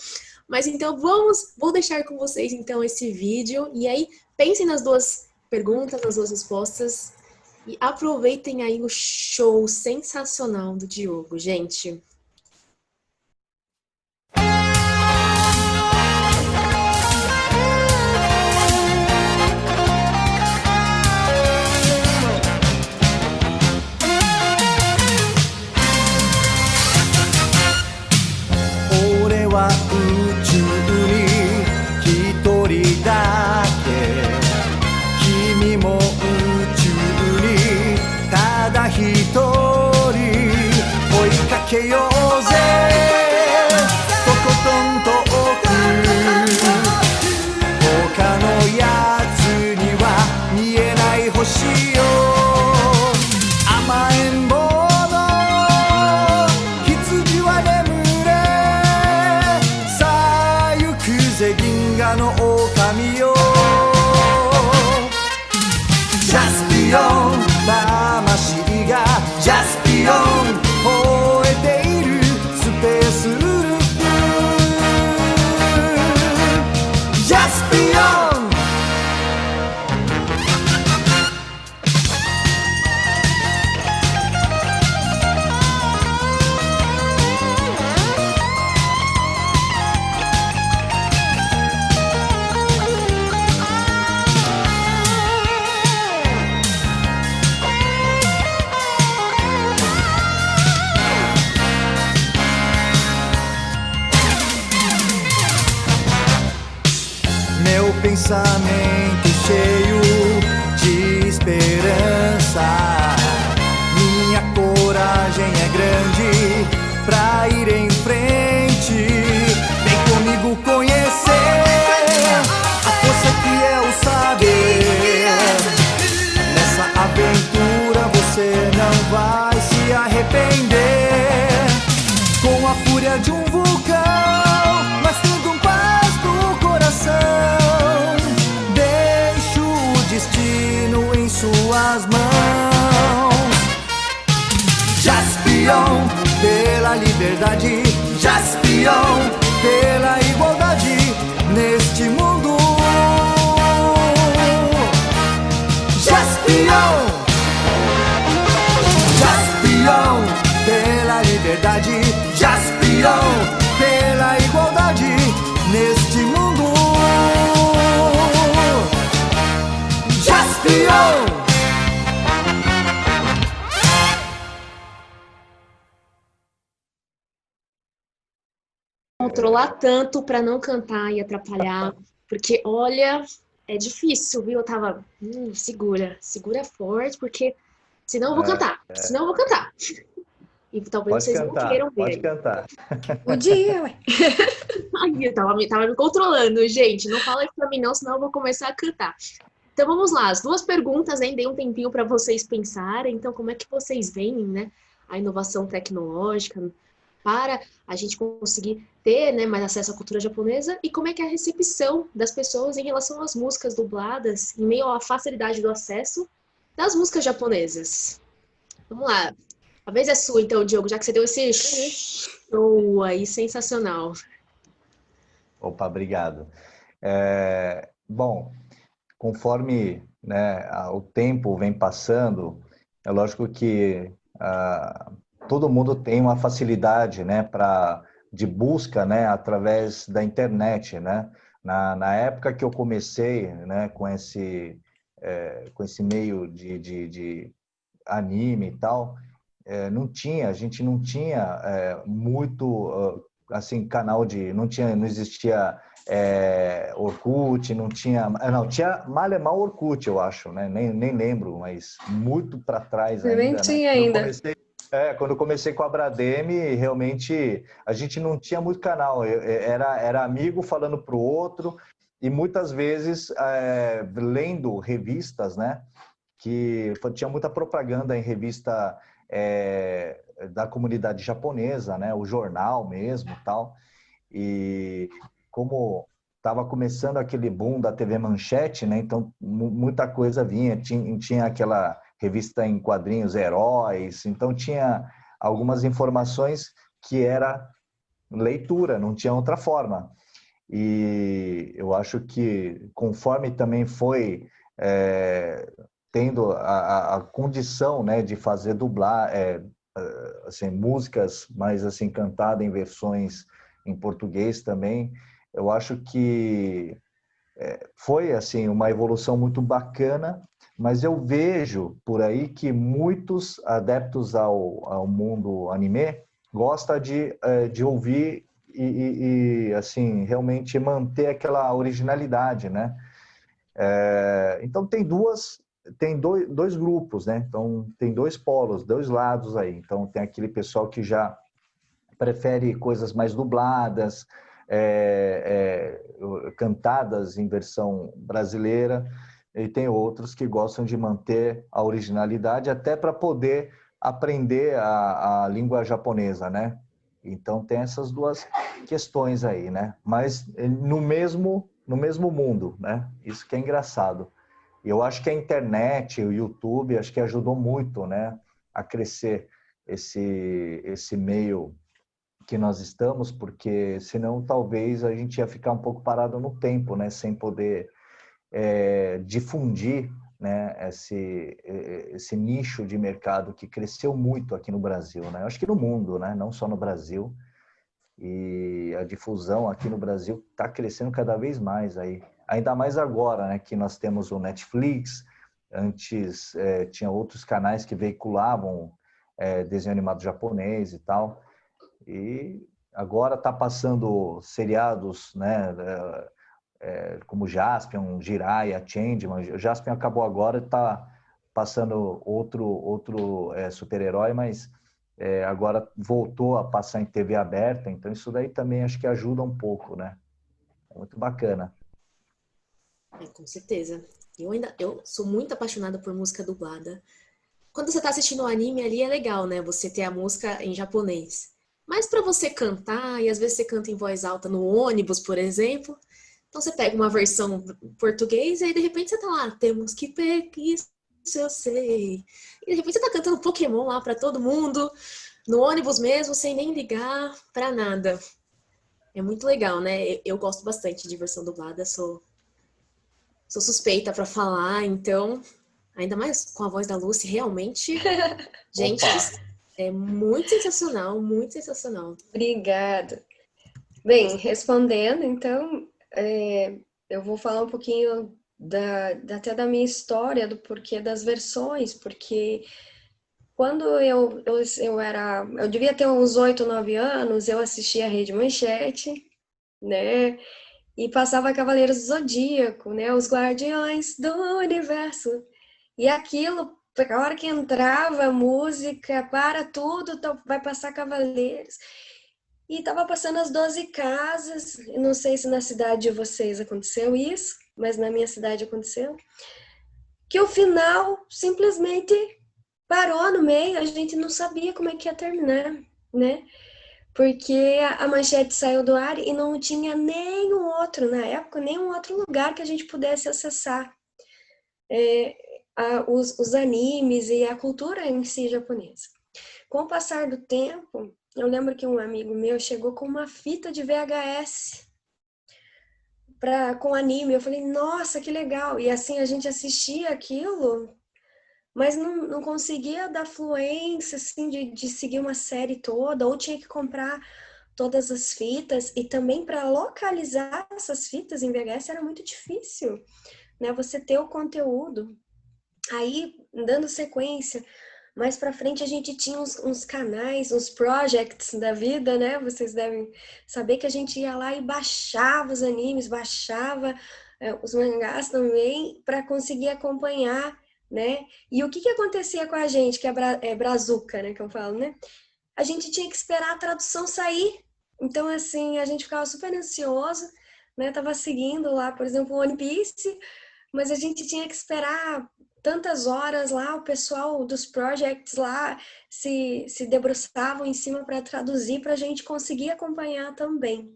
S1: Mas então vou deixar com vocês então esse vídeo e aí pensem nas 2 perguntas, nas 2 respostas e aproveitem aí o show sensacional do Diogo, gente.
S4: pensamento cheio de esperança. Minha coragem é grande pra ir em frente. Vem comigo conhecer a força que é o saber. Nessa aventura você não vai se arrepender. Com a fúria de um vulcão, mas tendo paz no coração. Deixe o destino em suas mãos. Jaspion, pela liberdade. Jaspion, pela igualdade neste mundo. Jaspion, Jaspion, pela liberdade. Jaspion, pela igualdade neste mundo. Jaspion.
S1: Controlar tanto para não cantar e atrapalhar, porque olha, é difícil, viu? Eu tava, segura forte, porque senão eu vou cantar, senão eu vou cantar. E talvez
S2: Pode
S1: vocês
S2: cantar,
S1: não queiram ver.
S2: pode cantar.
S3: O dia, ué.
S1: Ai, eu tava me controlando, gente. Não fala isso pra mim não, senão eu vou começar a cantar. Então vamos lá, as duas perguntas, hein? Dei um tempinho para vocês pensarem. Então, como é que vocês veem, né, a inovação tecnológica para a gente conseguir ter, né, mais acesso à cultura japonesa, e como é que é a recepção das pessoas em relação às músicas dubladas, em meio à facilidade do acesso das músicas japonesas? Vamos lá. A vez é sua, então, Diogo, já que você deu esse show aí sensacional.
S2: Opa, obrigado. Bom, conforme, né, o tempo vem passando, é lógico que todo mundo tem uma facilidade, né, de busca, né, através da internet, né? Na época que eu comecei, né, com esse meio de anime e tal, a gente não tinha muito assim canal não existia Orkut, não tinha, tinha Malemar Orkut, eu acho, né? Nem lembro, mas muito para trás
S3: Eu nem
S2: ainda, né?
S3: tinha ainda.
S2: Quando eu comecei com a Brademe, realmente a gente não tinha muito canal, era amigo falando para o outro e muitas vezes lendo revistas, né? Que tinha muita propaganda em revista da comunidade japonesa, né? O jornal mesmo, tal. E como estava começando aquele boom da TV Manchete, né? Então muita coisa vinha, tinha aquela revista em quadrinhos Heróis, então tinha algumas informações que era leitura, não tinha outra forma. E eu acho que conforme também foi tendo a condição, né, de fazer dublar assim, músicas mais assim cantadas em versões em português também, eu acho que foi assim uma evolução muito bacana, mas eu vejo por aí que muitos adeptos ao mundo anime gostam de ouvir e assim realmente manter aquela originalidade, né? Então tem dois grupos, né? Então tem dois polos, dois lados aí. Então tem aquele pessoal que já prefere coisas mais dubladas, cantadas em versão brasileira, e tem outros que gostam de manter a originalidade até para poder aprender a língua japonesa, né? Então tem essas duas questões aí, né? Mas no mesmo mundo, né? Isso que é engraçado. E eu acho que a internet, o YouTube, acho que ajudou muito, né, a crescer esse meio que nós estamos, porque senão talvez a gente ia ficar um pouco parado no tempo, né, sem poder difundir, né, esse nicho de mercado que cresceu muito aqui no Brasil, né? Acho que no mundo, né, não só no Brasil. E a difusão aqui no Brasil está crescendo cada vez mais aí. Ainda mais agora, né, que nós temos o Netflix. Antes tinha outros canais que veiculavam desenho animado japonês e tal. E agora está passando seriados, né, como Jaspion, Jiraiya, Changeman. O Jaspion acabou agora, está passando outro super-herói, mas agora voltou a passar em TV aberta, então isso daí também acho que ajuda um pouco, né? É muito bacana.
S1: Com certeza. Eu sou muito apaixonada por música dublada. Quando você tá assistindo o anime ali é legal, né? Você ter a música em japonês. Mas para você cantar, e às vezes você canta em voz alta no ônibus, por exemplo, então você pega uma versão em português e aí de repente você tá lá, temos que pegar isso eu sei. E de repente você tá cantando Pokémon lá para todo mundo, no ônibus mesmo, sem nem ligar para nada. É muito legal, né? Eu gosto bastante de versão dublada, sou suspeita para falar, então, ainda mais com a voz da Lucy, realmente, gente,
S2: Opa!
S1: é muito sensacional, muito sensacional.
S3: Obrigada. Bem, respondendo, então, eu vou falar um pouquinho até da minha história, do porquê das versões, porque quando eu devia ter uns 8, 9 anos, eu assistia a Rede Manchete, né? E passava Cavaleiros do Zodíaco, né? Os Guardiões do Universo. E aquilo, a hora que entrava a música, para tudo, vai passar Cavaleiros. E tava passando as 12 casas. Não sei se na cidade de vocês aconteceu isso, mas na minha cidade aconteceu. Que o final simplesmente parou no meio, a gente não sabia como é que ia terminar, né? Porque a Manchete saiu do ar e não tinha nenhum outro, na época, nenhum outro lugar que a gente pudesse acessar os animes e a cultura em si japonesa. Com o passar do tempo, eu lembro que um amigo meu chegou com uma fita de VHS com anime. Eu falei, nossa, que legal! E assim a gente assistia aquilo, mas não conseguia dar fluência assim, de seguir uma série toda, ou tinha que comprar todas as fitas, e também para localizar essas fitas em VHS era muito difícil, né? Você ter o conteúdo. Aí, dando sequência, mais para frente a gente tinha uns canais, uns projects da vida, né? Vocês devem saber que a gente ia lá e baixava os animes, baixava os mangás também, para conseguir acompanhar, né? E o que acontecia com a gente, que é brazuca, né? Que eu falo, né? A gente tinha que esperar a tradução sair. Então, assim, a gente ficava super ansioso, né? Tava seguindo lá, por exemplo, One Piece, mas a gente tinha que esperar tantas horas lá, o pessoal dos projects lá se debruçavam em cima para traduzir, para a gente conseguir acompanhar também.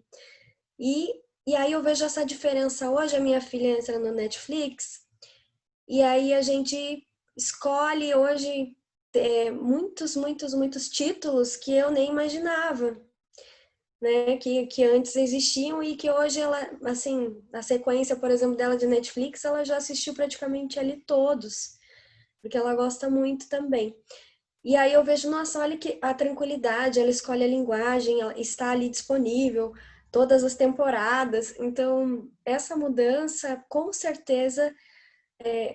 S3: E aí eu vejo essa diferença hoje, a minha filha entra no Netflix, e aí a gente escolhe hoje muitos títulos que eu nem imaginava, né, que antes existiam e que hoje ela, assim, a sequência, por exemplo, dela de Netflix, ela já assistiu praticamente ali todos, porque ela gosta muito também. E aí eu vejo, nossa, olha que a tranquilidade, ela escolhe a linguagem, ela está ali disponível, todas as temporadas. Então, essa mudança, com certeza,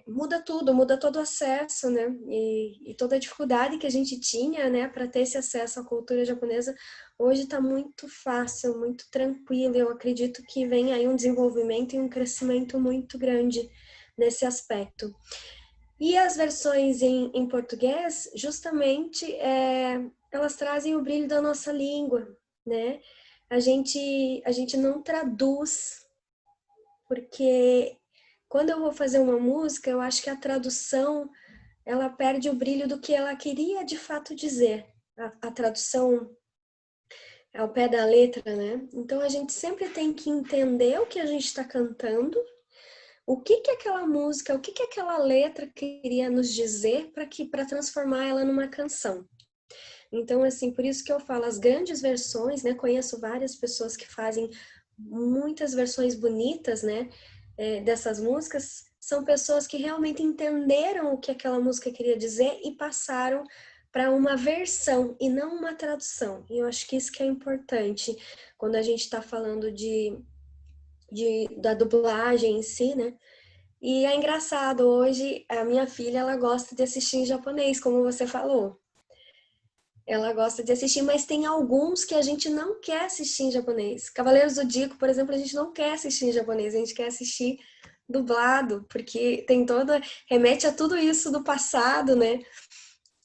S3: muda tudo, muda todo o acesso, né? E toda a dificuldade que a gente tinha, né, para ter esse acesso à cultura japonesa, hoje está muito fácil, muito tranquilo. Eu acredito que vem aí um desenvolvimento e um crescimento muito grande nesse aspecto. E as versões em português, justamente, elas trazem o brilho da nossa língua, né? A gente não traduz, porque quando eu vou fazer uma música, eu acho que a tradução, ela perde o brilho do que ela queria de fato dizer. A tradução ao pé da letra, né? Então a gente sempre tem que entender o que a gente está cantando, o que aquela música, o que aquela letra queria nos dizer para transformar ela numa canção. Então, assim, por isso que eu falo, as grandes versões, né? Conheço várias pessoas que fazem muitas versões bonitas, né? Dessas músicas, são pessoas que realmente entenderam o que aquela música queria dizer e passaram para uma versão e não uma tradução. E eu acho que isso que é importante quando a gente está falando da dublagem em si, né? E é engraçado, hoje a minha filha, ela gosta de assistir em japonês, como você falou. ela gosta de assistir, mas tem alguns que a gente não quer assistir em japonês. Cavaleiros do Zodíaco, por exemplo, a gente não quer assistir em japonês, a gente quer assistir dublado, porque tem remete a tudo isso do passado, né?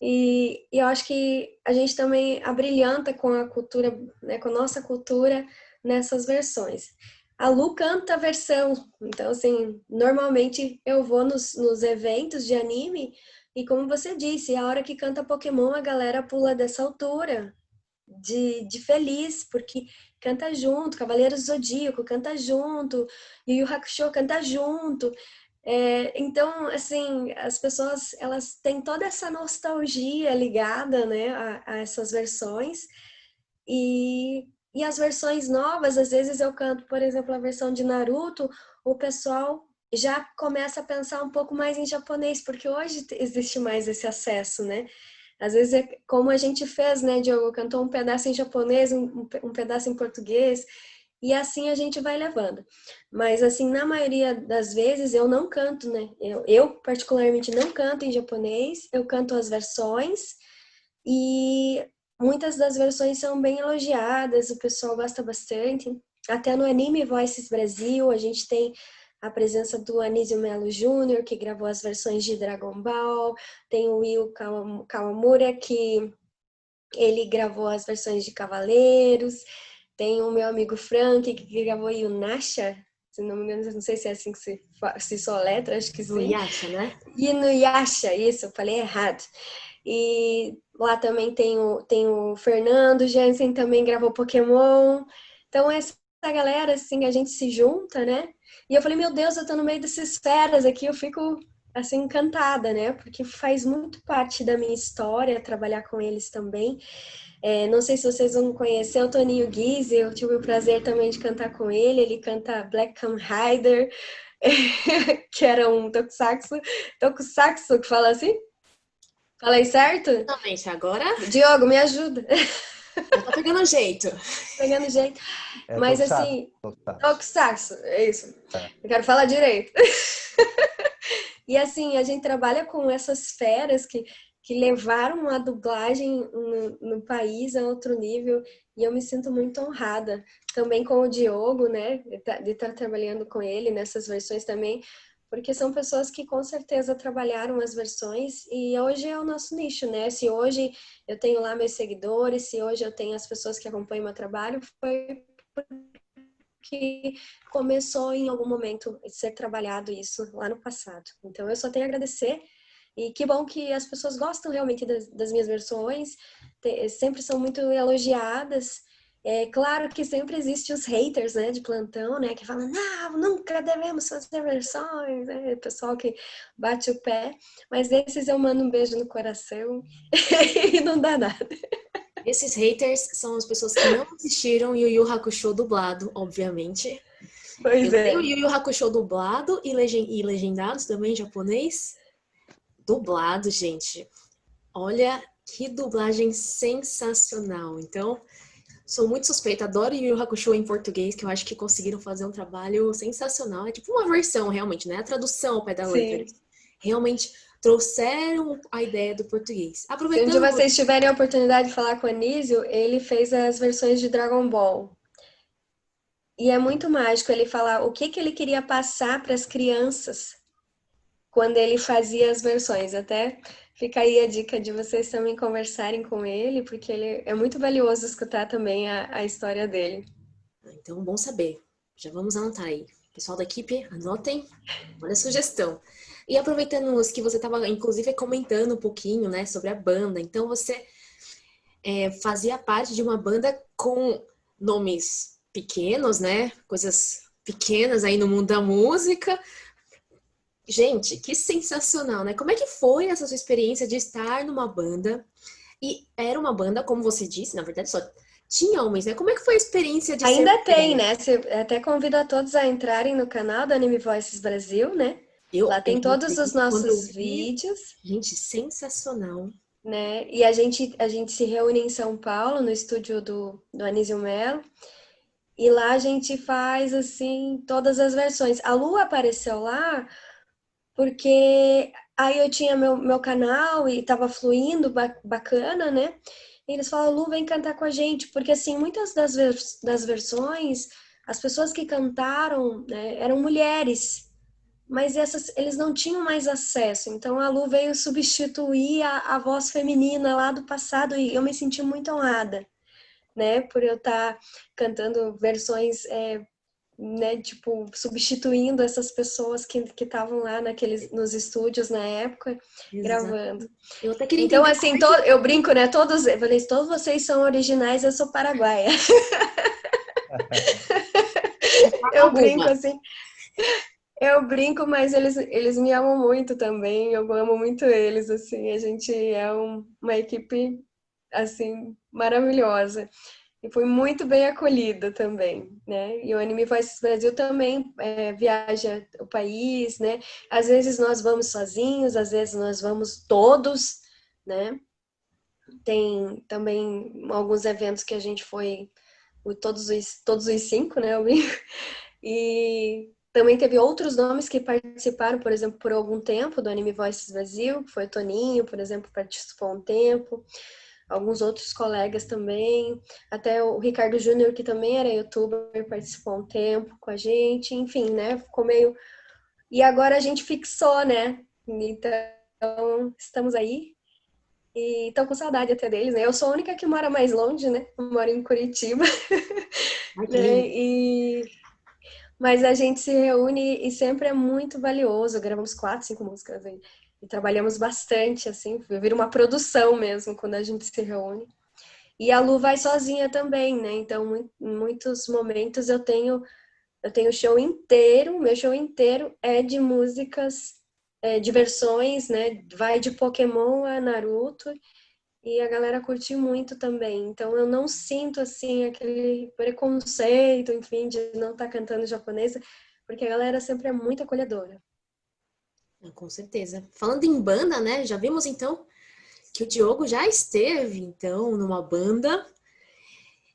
S3: E eu acho que a gente também abrilhanta com a cultura, né, com a nossa cultura nessas versões. A Lu canta a versão, então, assim, normalmente eu vou nos eventos de anime e, como você disse, a hora que canta Pokémon, a galera pula dessa altura de feliz, porque canta junto, Cavaleiros do Zodíaco canta junto, Yu Yu Hakusho canta junto. Então, assim, as pessoas, elas têm toda essa nostalgia ligada, né, a essas versões. E as versões novas, às vezes eu canto, por exemplo, a versão de Naruto, o pessoal já começa a pensar um pouco mais em japonês, porque hoje existe mais esse acesso, né? Às vezes é como a gente fez, né, Diogo? Cantou um pedaço em japonês, um pedaço em português, e assim a gente vai levando. Mas, assim, na maioria das vezes eu não canto, né? Eu particularmente não canto em japonês, eu canto as versões, e muitas das versões são bem elogiadas, o pessoal gosta bastante. Até no Anime Voices Brasil, a gente tem a presença do Anísio Melo Júnior, que gravou as versões de Dragon Ball, tem o Will Kawamura, que ele gravou as versões de Cavaleiros, tem o meu amigo Frank, que gravou Yunasha, se não me engano, não sei se é assim que se soletra, acho que sim.
S1: Inuyasha, né?
S3: Inuyasha, isso, eu falei errado. E lá também tem o Fernando Jansen, também gravou Pokémon. Então, essa galera, assim, a gente se junta, né? E eu falei, meu Deus, eu tô no meio dessas feras aqui, eu fico, assim, encantada, né? Porque faz muito parte da minha história trabalhar com eles também. Não sei se vocês vão conhecer o Toninho Guise, eu tive o prazer também de cantar com ele. Ele canta Black Kamen Rider, que era um tokusatsu, que fala assim? Falei certo?
S1: Exatamente, agora
S3: Diogo, me ajuda.
S1: já tá pegando jeito.
S3: Pegando jeito. Mas assim, tokusatsu, é isso. Eu quero falar direito. E assim, a gente trabalha com essas feras que levaram a dublagem no país a outro nível, e eu me sinto muito honrada. Também com o Diogo, né, de estar trabalhando com ele nessas versões também, porque são pessoas que com certeza trabalharam as versões, e hoje é o nosso nicho, né? Se hoje eu tenho lá meus seguidores, se hoje eu tenho as pessoas que acompanham meu trabalho, foi que começou em algum momento a ser trabalhado isso lá no passado. Então eu só tenho a agradecer, e que bom que as pessoas gostam realmente das minhas versões, sempre são muito elogiadas. É claro que sempre existem os haters, né, de plantão, né, que falam, não, nunca devemos fazer versões, né, pessoal que bate o pé, mas desses eu mando um beijo no coração e não dá nada.
S1: Esses haters são as pessoas que não assistiram Yu Yu Hakusho dublado, obviamente.
S3: Pois
S1: Eu tenho Yu Yu Hakusho dublado e legendados também em japonês. Dublado, gente. Olha que dublagem sensacional. Então, sou muito suspeita. Adoro Yu Yu Hakusho em português, que eu acho que conseguiram fazer um trabalho sensacional. É tipo uma versão, realmente, né? A tradução ao pé da letra. Realmente trouxeram a ideia do português.
S3: Se um dia vocês tiverem a oportunidade de falar com o Anísio, ele fez as versões de Dragon Ball. E é muito mágico ele falar o que ele queria passar para as crianças quando ele fazia as versões. Até fica aí a dica de vocês também conversarem com ele, porque ele é muito valioso escutar também a história dele.
S1: Então, bom saber. Já vamos anotar aí. Pessoal da equipe, anotem. Olha a sugestão. E aproveitando que você estava, inclusive, comentando um pouquinho, né, sobre a banda. Então, você fazia parte de uma banda com nomes pequenos, né? Coisas pequenas aí no mundo da música. Gente, que sensacional, né? Como é que foi essa sua experiência de estar numa banda? E era uma banda, como você disse, na verdade, só tinha homens, né? Como é que foi a experiência de
S3: Ainda tem, né? Você até convido a todos a entrarem no canal do Anime Voices Brasil, né? Lá tem todos os nossos vídeos.
S1: Gente, sensacional.
S3: Né? E a gente se reúne em São Paulo, no estúdio do Anísio Melo. E lá a gente faz, assim, todas as versões. A Lu apareceu lá porque aí eu tinha meu canal e tava fluindo bacana, né? E eles falam, Lu, vem cantar com a gente, porque assim, muitas das versões, as pessoas que cantaram, né, eram mulheres, mas eles não tinham mais acesso. Então a Lu veio substituir a voz feminina lá do passado e eu me senti muito honrada, né, por eu estar cantando versões, né, tipo, substituindo essas pessoas que estavam lá nos estúdios na época,
S1: Exato.
S3: gravando.
S1: Eu até queria
S3: Então,
S1: entender
S3: assim, eu brinco, né? Eu falei, todos vocês são originais, eu sou paraguaia. Eu brinco, assim, eu brinco, mas eles me amam muito também, eu amo muito eles, assim, a gente é uma equipe, assim, maravilhosa. E fui muito bem acolhida também, né? E o Anime Voices Brasil também viaja o país, né? Às vezes nós vamos sozinhos, às vezes nós vamos todos, né? Tem também alguns eventos que a gente foi, todos os 5, né? E também teve outros nomes que participaram, por exemplo, por algum tempo do Anime Voices Brasil, que foi o Toninho, por exemplo, participou um tempo. Alguns outros colegas também, até o Ricardo Júnior, que também era youtuber, participou um tempo com a gente, enfim, né? Ficou meio. E agora a gente fixou, né? Então, estamos aí. E estão com saudade até deles, né? Eu sou a única que mora mais longe, né? Eu moro em Curitiba,
S1: Ai, que
S3: né?
S1: lindo.
S3: Mas a gente se reúne e sempre é muito valioso. Gravamos 4, 5 músicas aí. E trabalhamos bastante, assim, vira uma produção mesmo quando a gente se reúne. E a Lu vai sozinha também, né? Então, em muitos momentos eu tenho show inteiro, meu show inteiro é de músicas, de versões, né? Vai de Pokémon a Naruto e a galera curte muito também. Então eu não sinto assim aquele preconceito, enfim, de não estar cantando japonesa, porque a galera sempre é muito acolhedora.
S1: Com certeza. Falando em banda, né? Já vimos então que o Diogo já esteve então numa banda.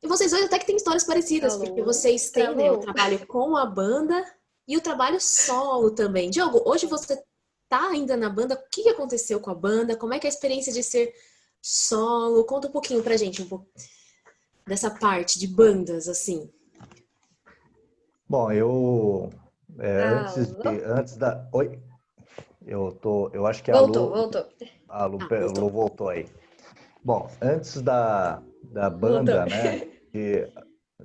S1: E vocês dois até que têm histórias parecidas, porque
S3: Alô?
S1: vocês têm, né, o
S3: Travou?
S1: trabalho com a banda e o trabalho solo também. Diogo, hoje você tá ainda na banda? O que aconteceu com a banda? Como é que é a experiência de ser solo? Conta um pouquinho pra gente, um pouco dessa parte de bandas, assim.
S2: Bom, eu
S3: Alô?
S2: antes da. Oi, eu acho que
S3: Voltou, voltou.
S2: A Lu,
S1: Ah,
S2: Lu
S1: voltou.
S2: voltou aí. Bom, antes da
S3: Voltou.
S2: banda, né,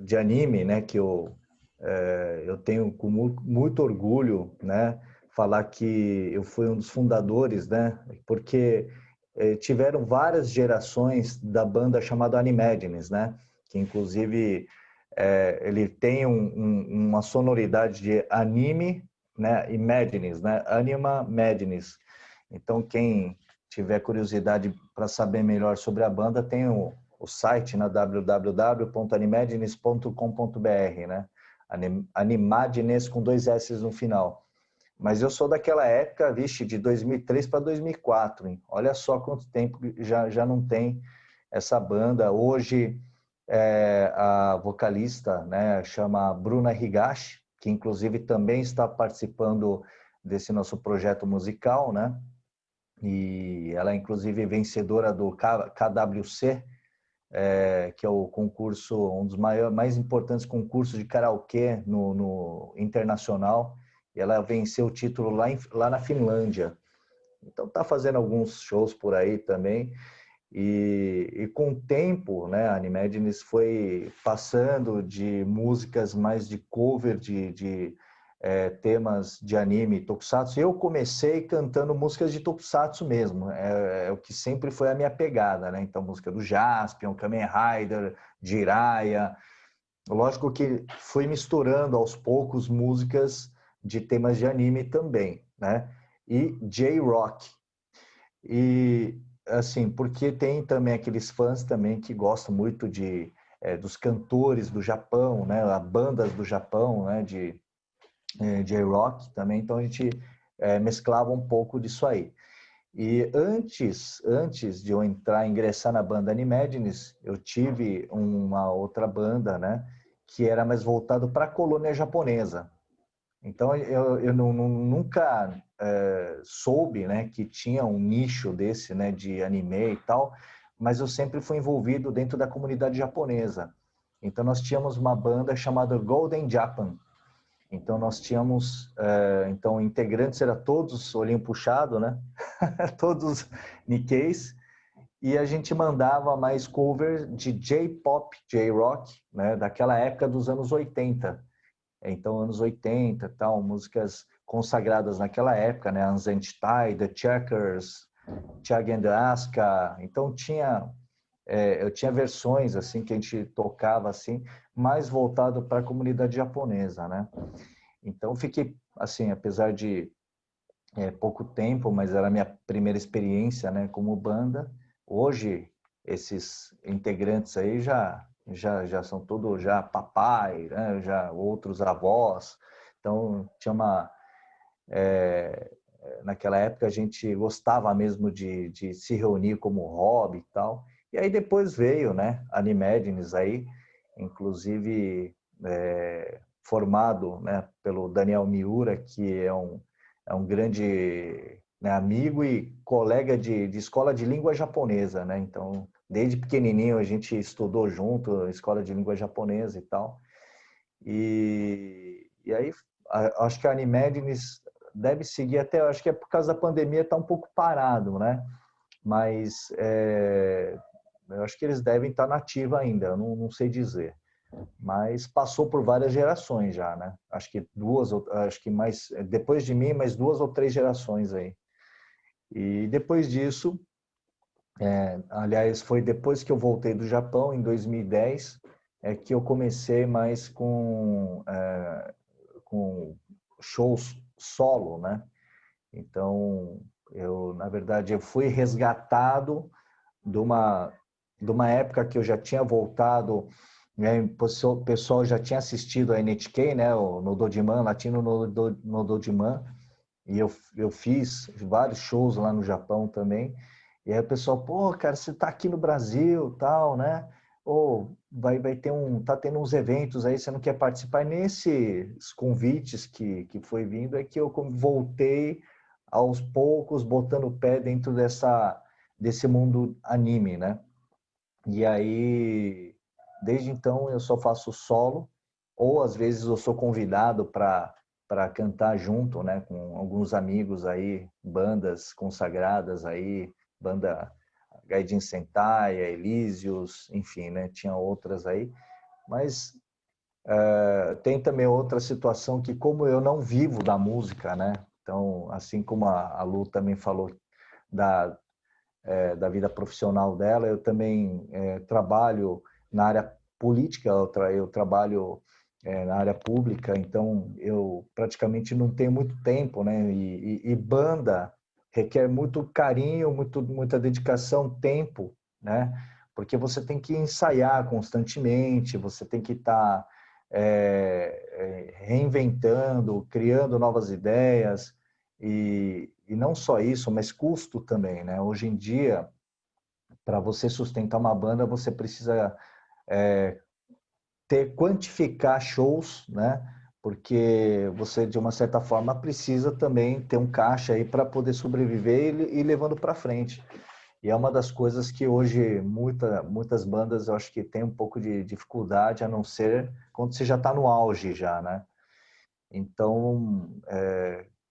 S2: de anime, né, que eu tenho com muito orgulho, né, falar que eu fui um dos fundadores, né, porque tiveram várias gerações da banda chamada Animagines, né, que inclusive ele tem uma sonoridade de anime, né, e Madness, né, Anima Madness. Então, quem tiver curiosidade para saber melhor sobre a banda, tem o site na www.animagines.com.br, né? Animagines com 2 S no final. Mas eu sou daquela época, vixe, de 2003 para 2004, hein? Olha só quanto tempo já não tem essa banda. Hoje, a vocalista, né, chama Bruna Higashi, que inclusive também está participando desse nosso projeto musical, né? E ela é inclusive vencedora do KWC, que é o concurso, um dos mais importantes concursos de karaokê no internacional. E ela venceu o título lá na Finlândia. Então está fazendo alguns shows por aí também. E com o tempo, né, a Animagines foi passando de músicas mais de cover de temas de anime, tokusatsu. Eu comecei cantando músicas de tokusatsu mesmo, é o que sempre foi a minha pegada, né? Então, música do Jaspion, Kamen Rider, Jiraiya. Lógico que fui misturando aos poucos músicas de temas de anime também, né? E J-Rock. E assim, porque tem também aqueles fãs também que gostam muito dos cantores do Japão, né? Bandas do Japão, né? De J-Rock também, então a gente mesclava um pouco disso aí. E antes de eu ingressar na banda Animagines, eu tive uma outra banda, né, que era mais voltado para a colônia japonesa. Então eu nunca soube, né, que tinha um nicho desse, né, de anime e tal, mas eu sempre fui envolvido dentro da comunidade japonesa. Então, nós tínhamos uma banda chamada Golden Japan. Então, nós tínhamos, então, integrantes, era todos olhinho puxado, né? Todos Nikkeis. E a gente mandava mais cover de J-pop, J-rock, né? Daquela época dos anos 80. Então, anos 80, tal, músicas consagradas naquela época, né? Anzentai, The Checkers, Chag and the Aska. Então, eu tinha versões assim que a gente tocava assim, mais voltado para a comunidade japonesa, né? Então, fiquei assim, apesar de pouco tempo, mas era a minha primeira experiência, né, como banda. Hoje, esses integrantes aí já são todos já papai, né, já outros avós. Então, tinha naquela época a gente gostava mesmo de se reunir como hobby e tal. E aí depois veio, né, Animagines aí, inclusive formado, né, pelo Daniel Miura, que é um grande, né, amigo e colega de escola de língua japonesa, né? Então, desde pequenininho a gente estudou junto, escola de língua japonesa e tal. E aí, acho que a Animagines deve seguir até, acho que é por causa da pandemia, está um pouco parado, né? Mas eu acho que eles devem estar na ativa ainda, eu não sei dizer. Mas passou por várias gerações já, né? Acho que acho que mais, depois de mim, mais 2 ou 3 gerações aí. E depois disso, aliás, foi depois que eu voltei do Japão, em 2010, que eu comecei mais com shows solo, né? Então, na verdade, eu fui resgatado de uma época que eu já tinha voltado, né, o pessoal já tinha assistido a NHK, né, no Dodiman, Latino no Dodiman, e eu fiz vários shows lá no Japão também. E aí o pessoal, pô, cara, você tá aqui no Brasil, tal, né? Ou vai ter tá tendo uns eventos aí, você não quer participar? E nesses convites que foi vindo é que eu voltei aos poucos, botando o pé dentro desse mundo anime, né? E aí, desde então, eu só faço solo, ou às vezes eu sou convidado para cantar junto, né, com alguns amigos aí, bandas consagradas aí, banda Gaijin Sentai, Elísios, enfim, né, tinha outras aí. Mas tem também outra situação que, como eu não vivo da música, né, então, assim como a Lu também falou da vida profissional dela, eu também trabalho na área política, eu trabalho na área pública, então eu praticamente não tenho muito tempo, né? E banda requer muito carinho, muita dedicação, tempo, né? Porque você tem que ensaiar constantemente, você tem que estar reinventando, criando novas ideias, e não só isso, mas custo também, né? Hoje em dia, para você sustentar uma banda, você precisa quantificar shows, né? Porque você, de uma certa forma, precisa também ter um caixa aí para poder sobreviver e ir levando para frente. E é uma das coisas que hoje muitas bandas, eu acho que tem um pouco de dificuldade, a não ser quando você já está no auge já, né? Então,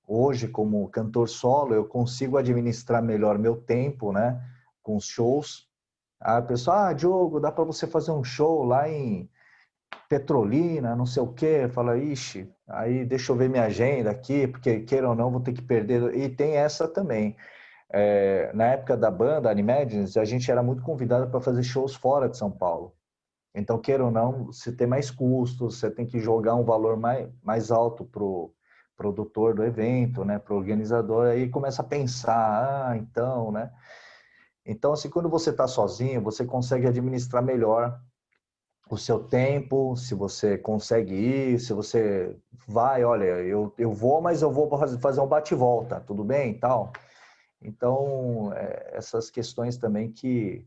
S2: hoje, como cantor solo, eu consigo administrar melhor meu tempo, né? Com os shows. A pessoa, Diogo, dá para você fazer um show lá em Petrolina, não sei o quê. Fala, ixi, aí deixa eu ver minha agenda aqui, porque queira ou não, vou ter que perder. E tem essa também. Na época da banda, Animagines, a gente era muito convidado para fazer shows fora de São Paulo. Então, queira ou não, você tem mais custos, você tem que jogar um valor mais alto para o produtor do evento, né, para o organizador, aí começa a pensar, então, né? Então, assim, quando você está sozinho, você consegue administrar melhor o seu tempo, se você consegue ir, se você vai, olha, eu vou, mas eu vou fazer um bate-volta, tudo bem e tal? Então, essas questões também que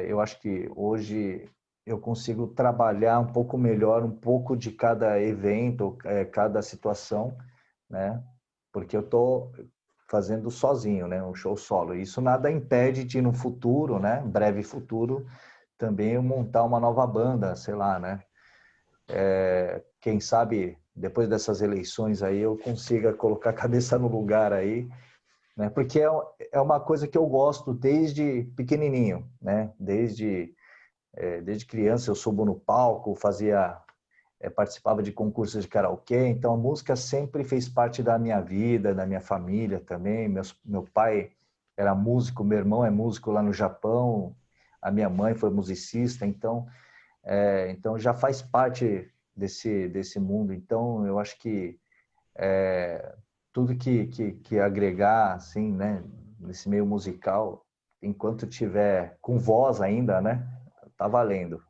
S2: eu acho que hoje eu consigo trabalhar um pouco melhor, um pouco de cada evento, cada situação, né? Porque eu tô fazendo sozinho, né? Um show solo. Isso nada impede de, no futuro, né? Breve futuro, também eu montar uma nova banda, sei lá, né? Quem sabe, depois dessas eleições aí, eu consiga colocar a cabeça no lugar aí, né? Porque é uma coisa que eu gosto desde pequenininho, né? Desde criança eu subo no palco, participava de concursos de karaokê, então a música sempre fez parte da minha vida, da minha família também. Meu pai era músico, meu irmão é músico lá no Japão, a minha mãe foi musicista, então já faz parte desse mundo. Então eu acho que tudo que agregar, assim, né, nesse meio musical, enquanto tiver com voz ainda, né, tá valendo.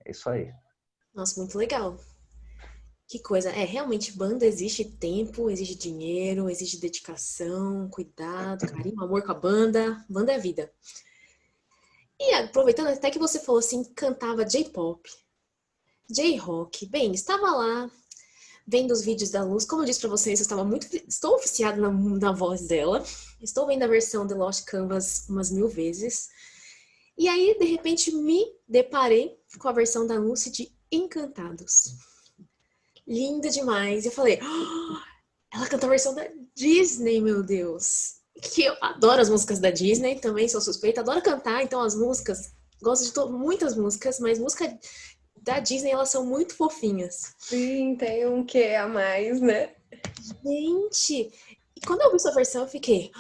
S2: É isso aí.
S1: Nossa, muito legal. Que coisa. Realmente, banda exige tempo, exige dinheiro, exige dedicação, cuidado, carinho, amor com a banda. Banda é vida. E aproveitando até que você falou assim, cantava J-pop, J-rock. Bem, estava lá vendo os vídeos da Luz. Como eu disse para vocês, estou oficiada na voz dela. Estou vendo a versão de Lost Canvas umas 1000 vezes. E aí, de repente, me deparei com a versão da Lucy de Encantados. Linda demais. Eu falei, ela canta a versão da Disney, meu Deus. Que eu adoro as músicas da Disney, também sou suspeita, adoro cantar, então as músicas, gosto de muitas músicas, mas música da Disney, elas são muito fofinhas.
S3: Sim, tem um quê a mais, né?
S1: Gente, e quando eu vi sua versão, eu fiquei,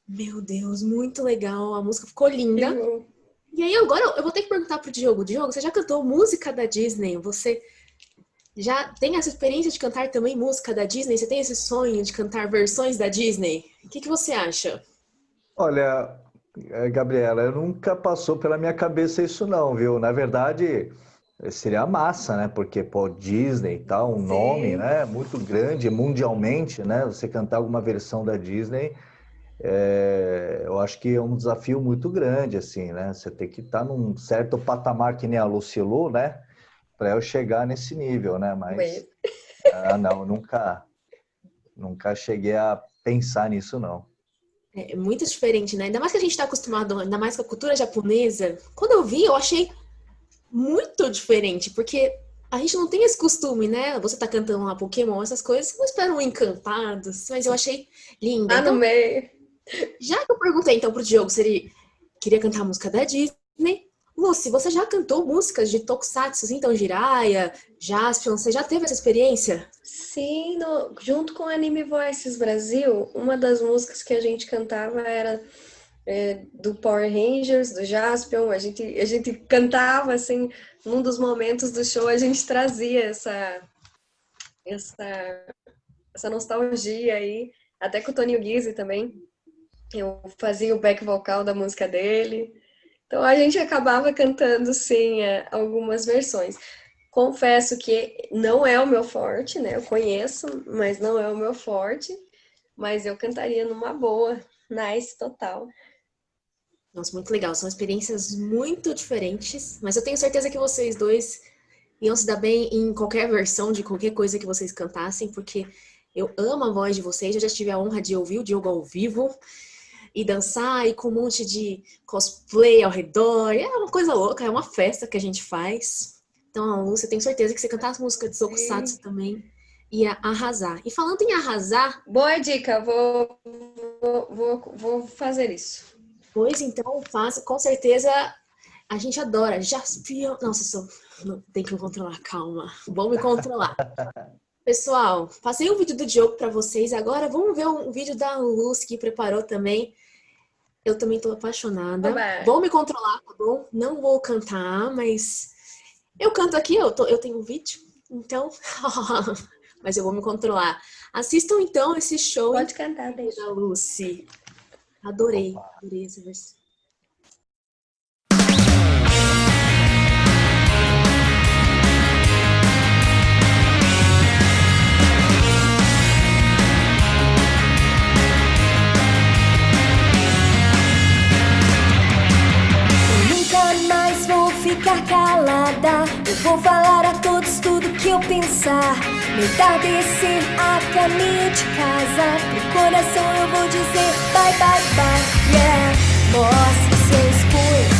S1: meu Deus, muito legal, a música ficou linda. E aí agora eu vou ter que perguntar pro Diogo, você já cantou música da Disney? Você já tem essa experiência de cantar também música da Disney? Você tem esse sonho de cantar versões da Disney? O que você acha?
S2: Olha, Gabriela, nunca passou pela minha cabeça isso não, viu? Na verdade, seria massa, né? Porque, pô, Disney e tal, um nome, né? Muito grande mundialmente, né? Você cantar alguma versão da Disney, eu acho que é um desafio muito grande, assim, né? Você tem que estar num certo patamar que nem a Lucilu, né? Para eu chegar nesse nível, né? Mas, não, nunca cheguei a pensar nisso, não.
S1: É muito diferente, né? Ainda mais que a gente está acostumado, ainda mais com a cultura japonesa. Quando eu vi, eu achei muito diferente, porque a gente não tem esse costume, né? Você tá cantando lá Pokémon, essas coisas, você não espera um Encantados, mas eu achei linda.
S3: No meio.
S1: Já que eu perguntei então pro Diogo se ele queria cantar a música da Disney, Lucy, você já cantou músicas de Tokusatsu, então Jiraiya, Jaspion, você já teve essa experiência?
S3: Sim, junto com Anime Voices Brasil, uma das músicas que a gente cantava era do Power Rangers, do Jaspion. A gente cantava, assim, num dos momentos do show, a gente trazia essa nostalgia aí, até com o Toninho Guise também. Eu fazia o back vocal da música dele. Então a gente acabava cantando, sim, algumas versões. Confesso que não é o meu forte, né? Eu conheço, mas não é o meu forte. Mas eu cantaria numa boa, nice, total.
S1: Nossa, muito legal. São experiências muito diferentes, mas eu tenho certeza que vocês dois iam se dar bem em qualquer versão de qualquer coisa que vocês cantassem, porque eu amo a voz de vocês. Eu já tive a honra de ouvir o Diogo ao vivo e dançar, e com um monte de cosplay ao redor. É uma coisa louca, é uma festa que a gente faz. Então, Lúcia, tenho certeza que você cantar as músicas de Tokusatsu também ia arrasar. E falando em arrasar...
S3: Boa dica, vou fazer isso.
S1: Pois então, faça. Com certeza, a gente adora. Jaspion... Nossa, tem que me controlar, calma. Vou me controlar. Pessoal, passei um vídeo do Diogo para vocês. Agora vamos ver um vídeo da Luz que preparou também. Eu também tô apaixonada.
S3: Oba.
S1: Vou me controlar, tá bom? Não vou cantar, mas eu canto aqui, eu tenho um vídeo, então... mas eu vou me controlar. Assistam então esse show.
S3: Pode cantar, deixa.
S1: Da Lucy. Adorei essa versão.
S5: Ficar calada, eu vou falar a todos tudo que eu pensar. No entardecer a caminho de casa, pro coração eu vou dizer bye, bye, bye, yeah. Mostre seus punhos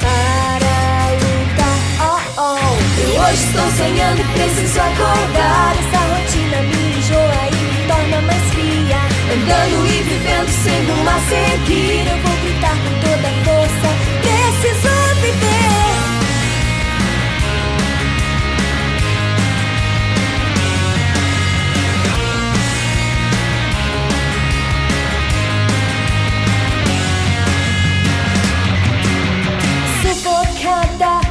S5: para lutar, oh, oh. Eu hoje estou sonhando e preciso acordar. Essa rotina me enjoa e me torna mais fria. Andando e vivendo sem rumo a seguir, eu vou gritar com toda a força, preciso viver.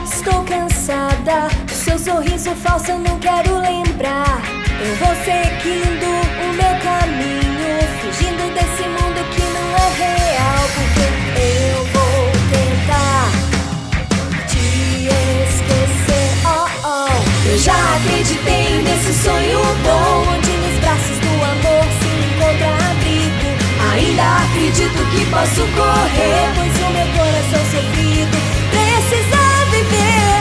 S5: Estou cansada do seu sorriso falso, eu não quero lembrar. Eu vou seguindo o meu caminho, fugindo desse mundo que não é real. Porque eu vou tentar te esquecer, oh, oh. Eu já acreditei nesse sonho bom, onde nos braços do amor se encontra abrigo. Ainda acredito que posso correr, pois o meu coração sofrido precisa viver.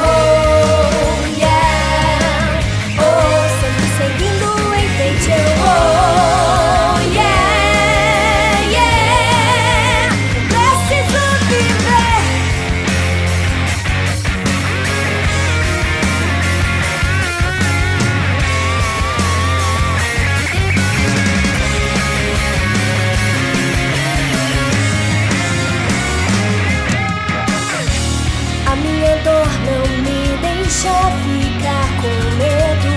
S5: Oh, yeah. Oh, sempre seguindo em frente. Oh, yeah, yeah. Preciso viver. A minha dor não me deixa ficar com medo.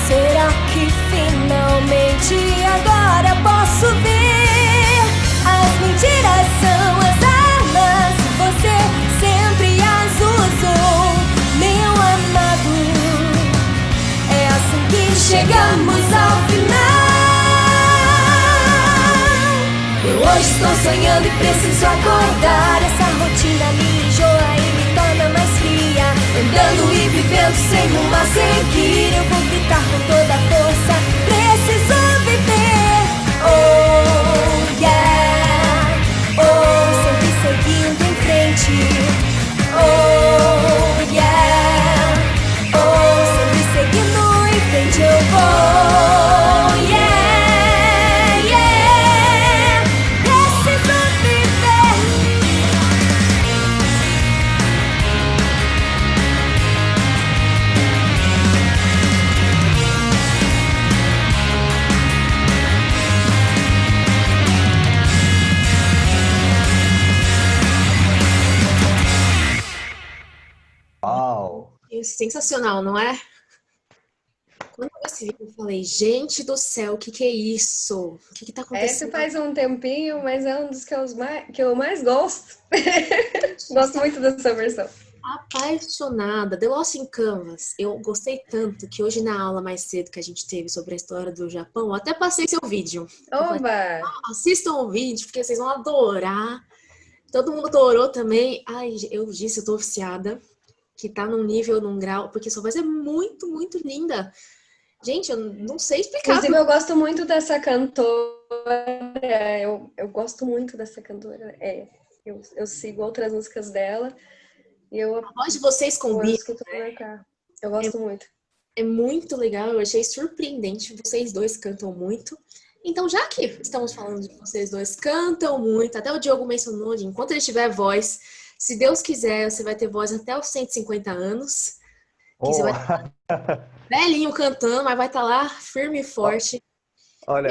S5: Será que finalmente agora posso ver? As mentiras são as armas, você sempre as usou, meu amado. É assim que chegamos ao final. Eu hoje estou sonhando e preciso acordar. Essa rotina me enjoa e me torna mais fria. Andando e vivendo sem rumo a seguir, eu vou gritar com toda a força, preciso viver. Oh, yeah. Oh, sempre seguindo em frente. Oh, yeah. Oh, sempre seguindo em frente eu vou, yeah, yeah. Preciso viver.
S2: Uau!
S1: Sensacional, não é? Quando eu vi esse vídeo, eu falei, gente do céu, o que é isso? O que tá
S3: Esse
S1: acontecendo?
S3: faz um tempinho, mas é um dos que eu mais gosto. Gosto muito dessa versão.
S1: Apaixonada. The Lost in Canvas. Eu gostei tanto que hoje na aula mais cedo que a gente teve sobre a história do Japão, eu até passei seu vídeo.
S3: Oba!
S1: Assistam o vídeo, porque vocês vão adorar. Todo mundo adorou também. Ai, eu disse, eu tô oficiada, que tá num nível, num grau, porque sua voz é muito, muito linda. Gente, eu não sei explicar.
S3: Inclusive, eu gosto muito dessa cantora. Eu gosto muito dessa cantora. Eu sigo outras músicas dela. E
S1: A voz de vocês combina.
S3: Eu gosto muito.
S1: É muito legal, eu achei surpreendente. Vocês dois cantam muito. Então, já que estamos falando de vocês dois cantam muito, até o Diogo mencionou, de enquanto ele tiver voz, se Deus quiser, você vai ter voz até os 150 anos. Que você vai estar velhinho cantando, mas vai estar lá firme e forte.
S2: Olha,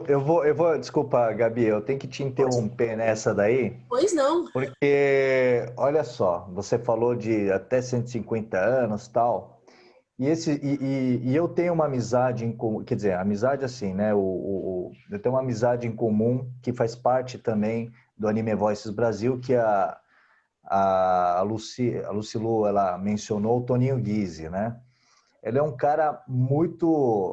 S2: eu vou, desculpa, Gabi, eu tenho que te interromper nessa daí.
S1: Pois não.
S2: Porque, olha só, você falou de até 150 anos e tal, e eu tenho uma amizade em comum, quer dizer, amizade assim, né? Eu tenho uma amizade em comum que faz parte também do Anime Voices Brasil, que a Lucilu, ela mencionou o Toninho Guise, né? Ele é um cara muito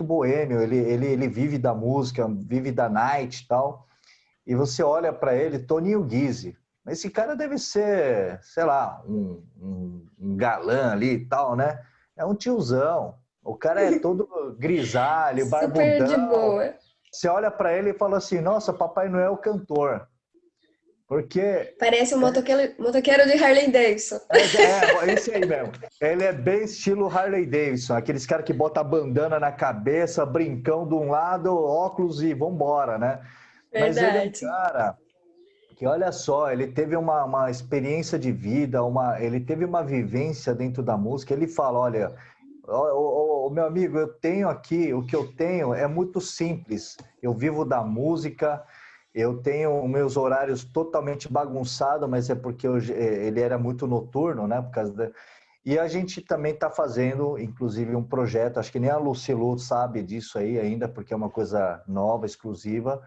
S2: boêmio, ele vive da música, vive da night e tal, e você olha para ele, Toninho Guise, esse cara deve ser, sei lá, um galã ali e tal, né? É um tiozão, o cara é todo grisalho, barbudão.
S3: Super de boa.
S2: Você olha para ele e fala assim, nossa, Papai Noel cantor. Porque
S3: Parece um motoqueiro de Harley Davidson.
S2: é isso aí mesmo. Ele é bem estilo Harley Davidson, aqueles caras que botam a bandana na cabeça, brincão de um lado, óculos e vambora, né? Mas ele é um
S3: Verdade.
S2: cara que, olha só, ele teve uma experiência de vida, ele teve uma vivência dentro da música. Ele fala, olha, meu amigo, eu tenho aqui, o que eu tenho é muito simples. Eu vivo da música, eu tenho meus horários totalmente bagunçados, mas é porque ele era muito noturno, né? E a gente também está fazendo, inclusive, um projeto, acho que nem a Lucilu sabe disso aí ainda, porque é uma coisa nova, exclusiva.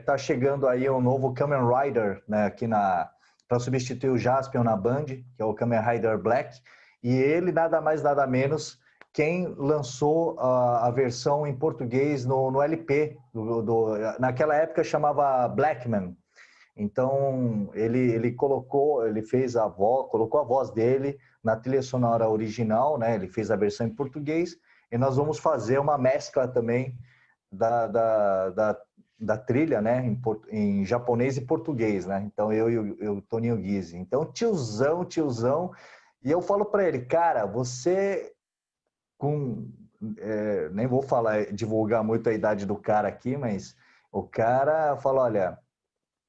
S2: Tá chegando aí um novo Kamen Rider, né, aqui para substituir o Jaspion na Band, que é o Kamen Rider Black, e ele nada mais nada menos quem lançou a versão em português no LP, naquela época chamava Blackman. Então ele colocou a voz dele na trilha sonora original, né? Ele fez a versão em português e nós vamos fazer uma mescla também da trilha, né, em japonês e português, né? Então eu e o Toninho Guise. Então tiozão, e eu falo para ele, cara, você nem vou divulgar muito a idade do cara aqui, mas o cara fala, olha,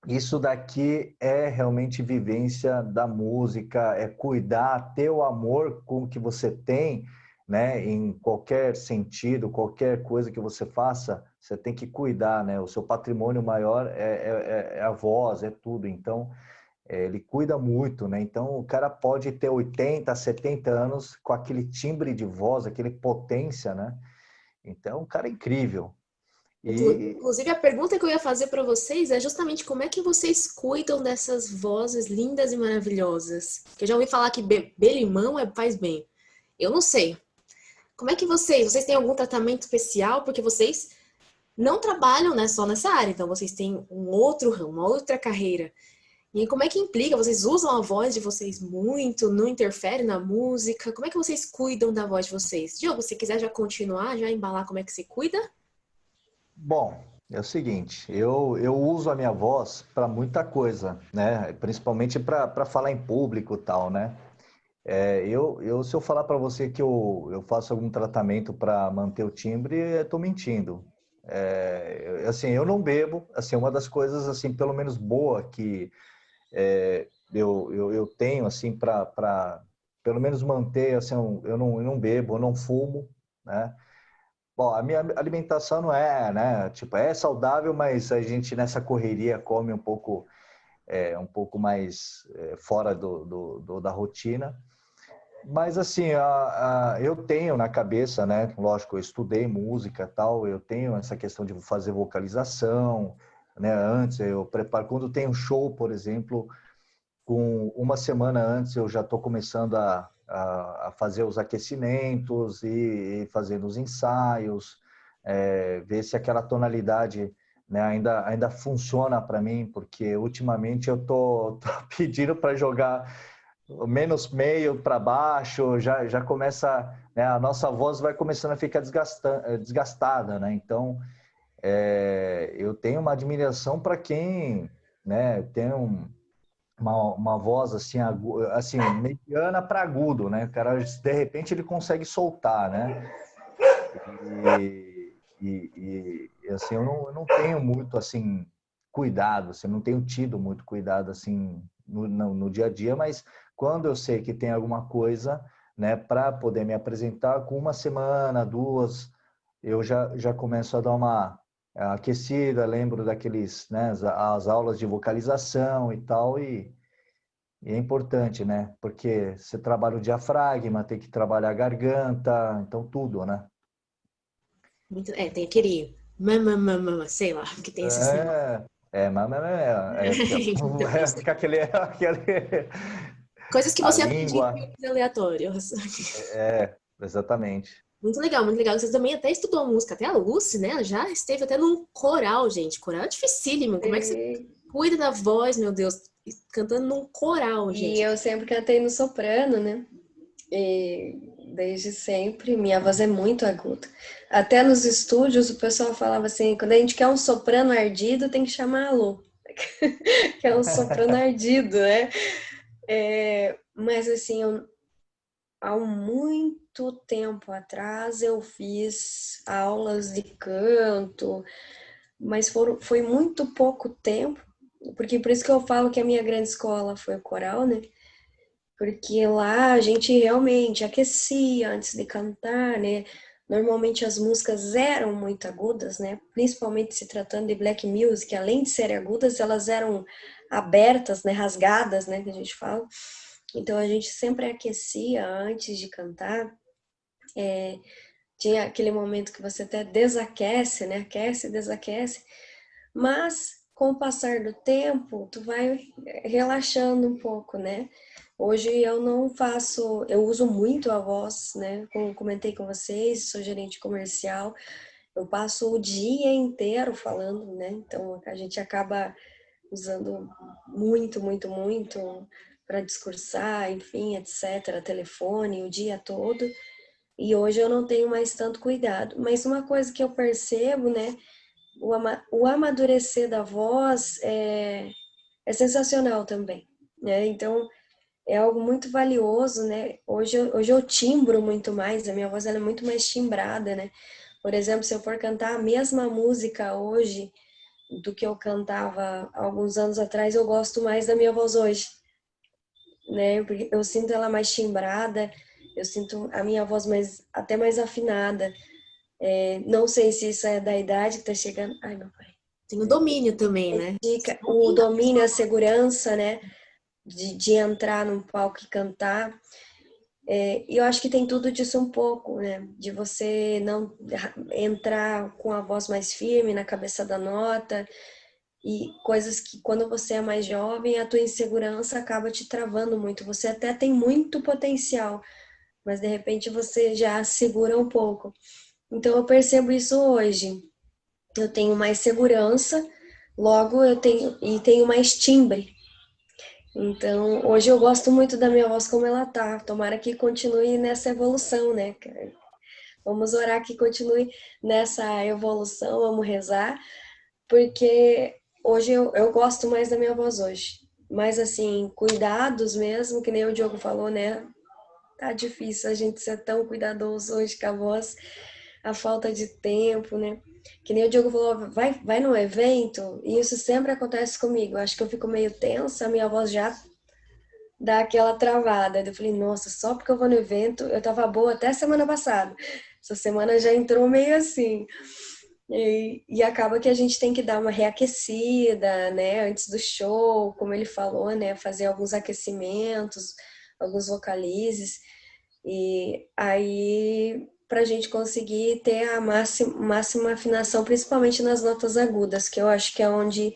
S2: isso daqui é realmente vivência da música, é cuidar, ter o amor com o que você tem, né? Em qualquer sentido, qualquer coisa que você faça, você tem que cuidar, né? O seu patrimônio maior é a voz, é tudo. Então, ele cuida muito, né? Então, o cara pode ter 80, 70 anos com aquele timbre de voz, aquele potência, né? Então, o cara é incrível.
S1: Inclusive, a pergunta que eu ia fazer para vocês é justamente como é que vocês cuidam dessas vozes lindas e maravilhosas? Porque eu já ouvi falar que belimão faz bem. Eu não sei. Como é que vocês têm algum tratamento especial? Porque vocês não trabalham, né, só nessa área, então vocês têm um outro ramo, uma outra carreira. E como é que implica? Vocês usam a voz de vocês muito? Não interfere na música? Como é que vocês cuidam da voz de vocês? Diogo, se quiser já continuar, já embalar como é que você cuida?
S2: Bom, é o seguinte, eu uso a minha voz para muita coisa, né? Principalmente para falar em público e tal, né? Se eu falar para você que eu faço algum tratamento para manter o timbre, eu estou mentindo. Assim, eu não bebo, assim, uma das coisas, assim, pelo menos boa que eu tenho, assim, para pelo menos manter, assim, eu não bebo, eu não fumo, né? Bom, a minha alimentação não é, né? Tipo, é saudável, mas a gente nessa correria come um pouco mais fora da rotina. Mas assim, eu tenho na cabeça, né? Lógico, eu estudei música e tal, eu tenho essa questão de fazer vocalização, né? Antes eu preparo, quando tem um show, por exemplo, com uma semana antes eu já estou começando a fazer os aquecimentos e fazendo os ensaios, ver se aquela tonalidade, né, ainda funciona para mim, porque ultimamente eu tô pedindo para jogar menos meio para baixo, já começa, né, a nossa voz vai começando a ficar desgastada, né? Então, eu tenho uma admiração para quem, né, tem uma voz assim, assim mediana para agudo, né? O cara, de repente, ele consegue soltar, né? Assim, eu não tenho muito assim cuidado, assim, eu não tenho tido muito cuidado assim no dia a dia, mas quando eu sei que tem alguma coisa, né, para poder me apresentar, com uma semana, duas, eu já começo a dar uma aquecida, lembro daqueles, né, as aulas de vocalização e tal, e é importante, né, porque você trabalha o diafragma, tem que trabalhar a garganta, então tudo, né.
S1: Tem aquele sei lá, que tem esses negócios.
S2: Fica aquele
S1: Coisas que
S2: a
S1: você aprende em
S2: língua,
S1: filmes aleatórios.
S2: exatamente.
S1: Muito legal, muito legal. Você também até estudou música, até a Lucy, né? Ela já esteve até num coral, gente. Coral é dificílimo. Como é que você cuida da voz, meu Deus? Cantando num coral, gente.
S3: E eu sempre cantei no soprano, né? E desde sempre, minha voz é muito aguda. Até nos estúdios o pessoal falava assim, quando a gente quer um soprano ardido, tem que chamar a Lu. que é um soprano ardido, né? Mas assim, há muito tempo atrás eu fiz aulas de canto, mas foi muito pouco tempo, porque por isso que eu falo que a minha grande escola foi o coral, né? Porque lá a gente realmente aquecia antes de cantar, né? Normalmente as músicas eram muito agudas, né? Principalmente se tratando de black music, além de serem agudas, elas eram abertas, né? Rasgadas, né? Que a gente fala. Então a gente sempre aquecia antes de cantar. Tinha aquele momento que você até desaquece, né? Aquece, desaquece. Mas com o passar do tempo, tu vai relaxando um pouco, né? Hoje eu não faço, eu uso muito a voz, né? Como comentei com vocês, sou gerente comercial, eu passo o dia inteiro falando, né? Então a gente acaba usando muito, muito, muito para discursar, enfim, etc., telefone o dia todo. E hoje eu não tenho mais tanto cuidado. Mas uma coisa que eu percebo, né? O amadurecer da voz é sensacional também, né? Então, é algo muito valioso, né? Hoje eu timbro muito mais, a minha voz ela é muito mais timbrada, né? Por exemplo, se eu for cantar a mesma música hoje do que eu cantava há alguns anos atrás, eu gosto mais da minha voz hoje, né? Porque eu sinto ela mais timbrada, eu sinto a minha voz até mais afinada. Não sei se isso é da idade que tá chegando. Ai, meu pai.
S1: Tem o domínio também, né?
S3: O domínio, a segurança, né? De entrar num palco e cantar. E eu acho que tem tudo disso um pouco, né? De você não entrar com a voz mais firme na cabeça da nota e coisas que quando você é mais jovem, a tua insegurança acaba te travando muito. Você até tem muito potencial, mas de repente você já segura um pouco. Então eu percebo isso hoje. Eu tenho mais segurança, logo eu tenho mais timbre. Então, hoje eu gosto muito da minha voz como ela tá. Tomara que continue nessa evolução, né, cara? Vamos orar que continue nessa evolução, vamos rezar, porque hoje eu gosto mais da minha voz hoje. Mas, assim, cuidados mesmo, que nem o Diogo falou, né? Tá difícil a gente ser tão cuidadoso hoje com a voz, a falta de tempo, né? Que nem o Diogo falou, vai num evento, e isso sempre acontece comigo. Acho que eu fico meio tensa, a minha voz já dá aquela travada. Eu falei, nossa, só porque eu vou no evento, eu tava boa até semana passada. Essa semana já entrou meio assim. E acaba que a gente tem que dar uma reaquecida, né, antes do show, como ele falou, né, fazer alguns aquecimentos, alguns vocalizes, e aí para a gente conseguir ter a máxima afinação, principalmente nas notas agudas, que eu acho que é onde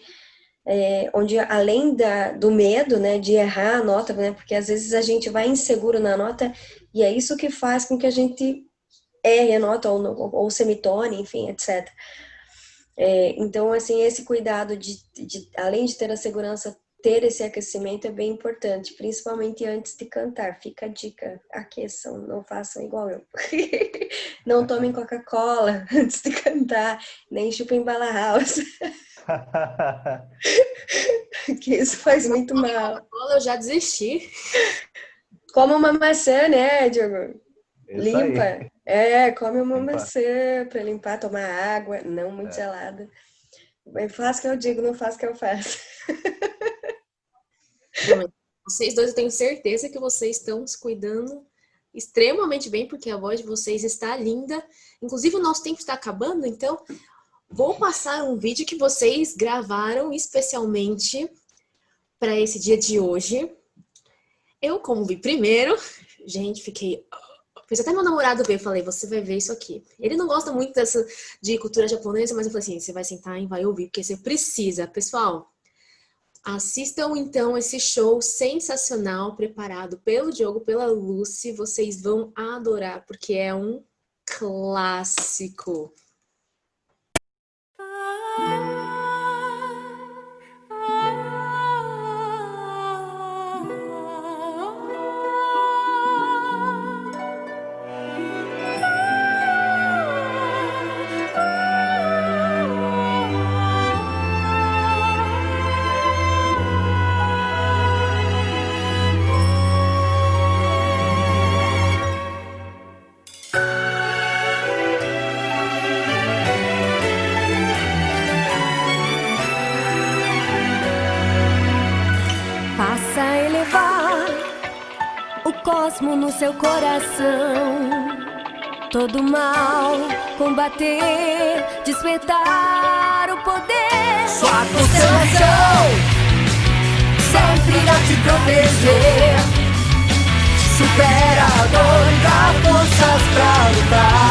S3: além do medo, né, de errar a nota, né, porque às vezes a gente vai inseguro na nota, e é isso que faz com que a gente erre a nota, ou semitone, enfim, etc. Então, assim, esse cuidado além de ter a segurança, ter esse aquecimento é bem importante, principalmente antes de cantar. Fica a dica, aqueçam, não façam igual eu. Não tomem Coca-Cola antes de cantar, nem chupem bala house, que isso faz muito mal.
S1: Eu já desisti.
S3: Coma uma maçã, né, Diogo?
S2: Isso
S3: Limpa.
S2: aí.
S3: Come uma
S2: Limpa.
S3: maçã para limpar, tomar água, não muito gelada. Faz o que eu digo, não faz o que eu faço.
S1: Não, mas vocês dois, eu tenho certeza que vocês estão se cuidando extremamente bem, porque a voz de vocês está linda. Inclusive, o nosso tempo está acabando, então vou passar um vídeo que vocês gravaram especialmente para esse dia de hoje. Eu, como vi primeiro, gente, fiquei... Fiz até meu namorado ver, falei, você vai ver isso aqui. Ele não gosta muito de cultura japonesa, mas eu falei assim, você vai sentar e vai ouvir, porque você precisa. Pessoal, assistam então esse show sensacional, preparado pelo Diogo, pela Lucy. Vocês vão adorar, porque é um clássico.
S5: cosmo no seu coração. Todo mal combater, despertar o poder.
S4: Sua constelação sempre irá te proteger. Supera a dor e dá forças pra lutar.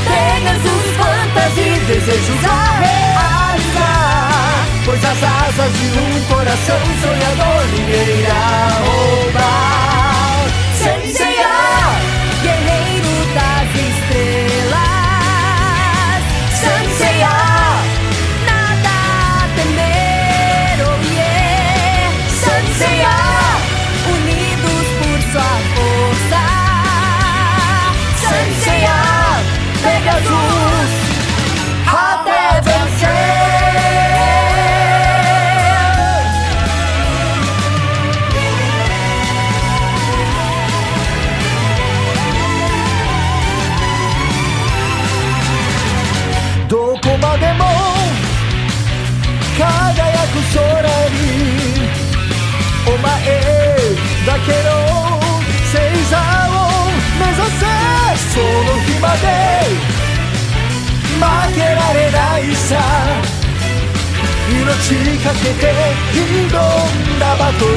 S4: Pegasus, fantasias, desejos a realizar. Pois as asas de um coração sonhador ninguém irá roubar. Senseiya,
S5: Guerreiro das estrelas,
S4: Senseiya,
S5: nada a temer, oh yeah.
S4: Senseiya,
S5: Unidos por sua força,
S4: Senseiya, Pegasus, até vencer. Dokomademon kagayaku shorari Omae dakero seiza wo mezase Sono hi made makerarenai sa Inochi kakete hidonda battle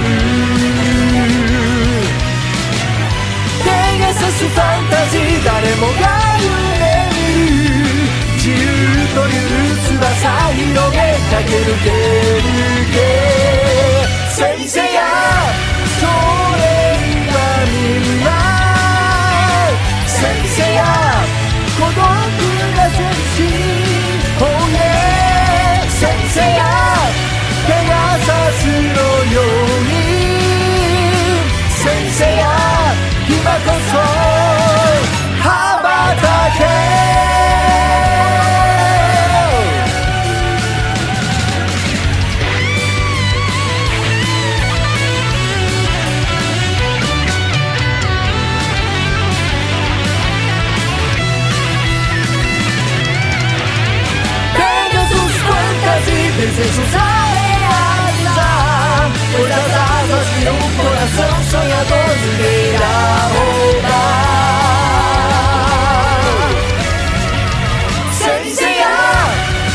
S4: Pegasus fantasy daremo ga yume miru 自由という翼広げ駆け抜けるけ先生やそれがみんな先生や孤独な戦士 Oh yeah 先生やペガサスのように先生や今こそ羽ばたけ Desejos a realizar, pois as asas de um coração sonhador ninguém irá roubar. Senseiya,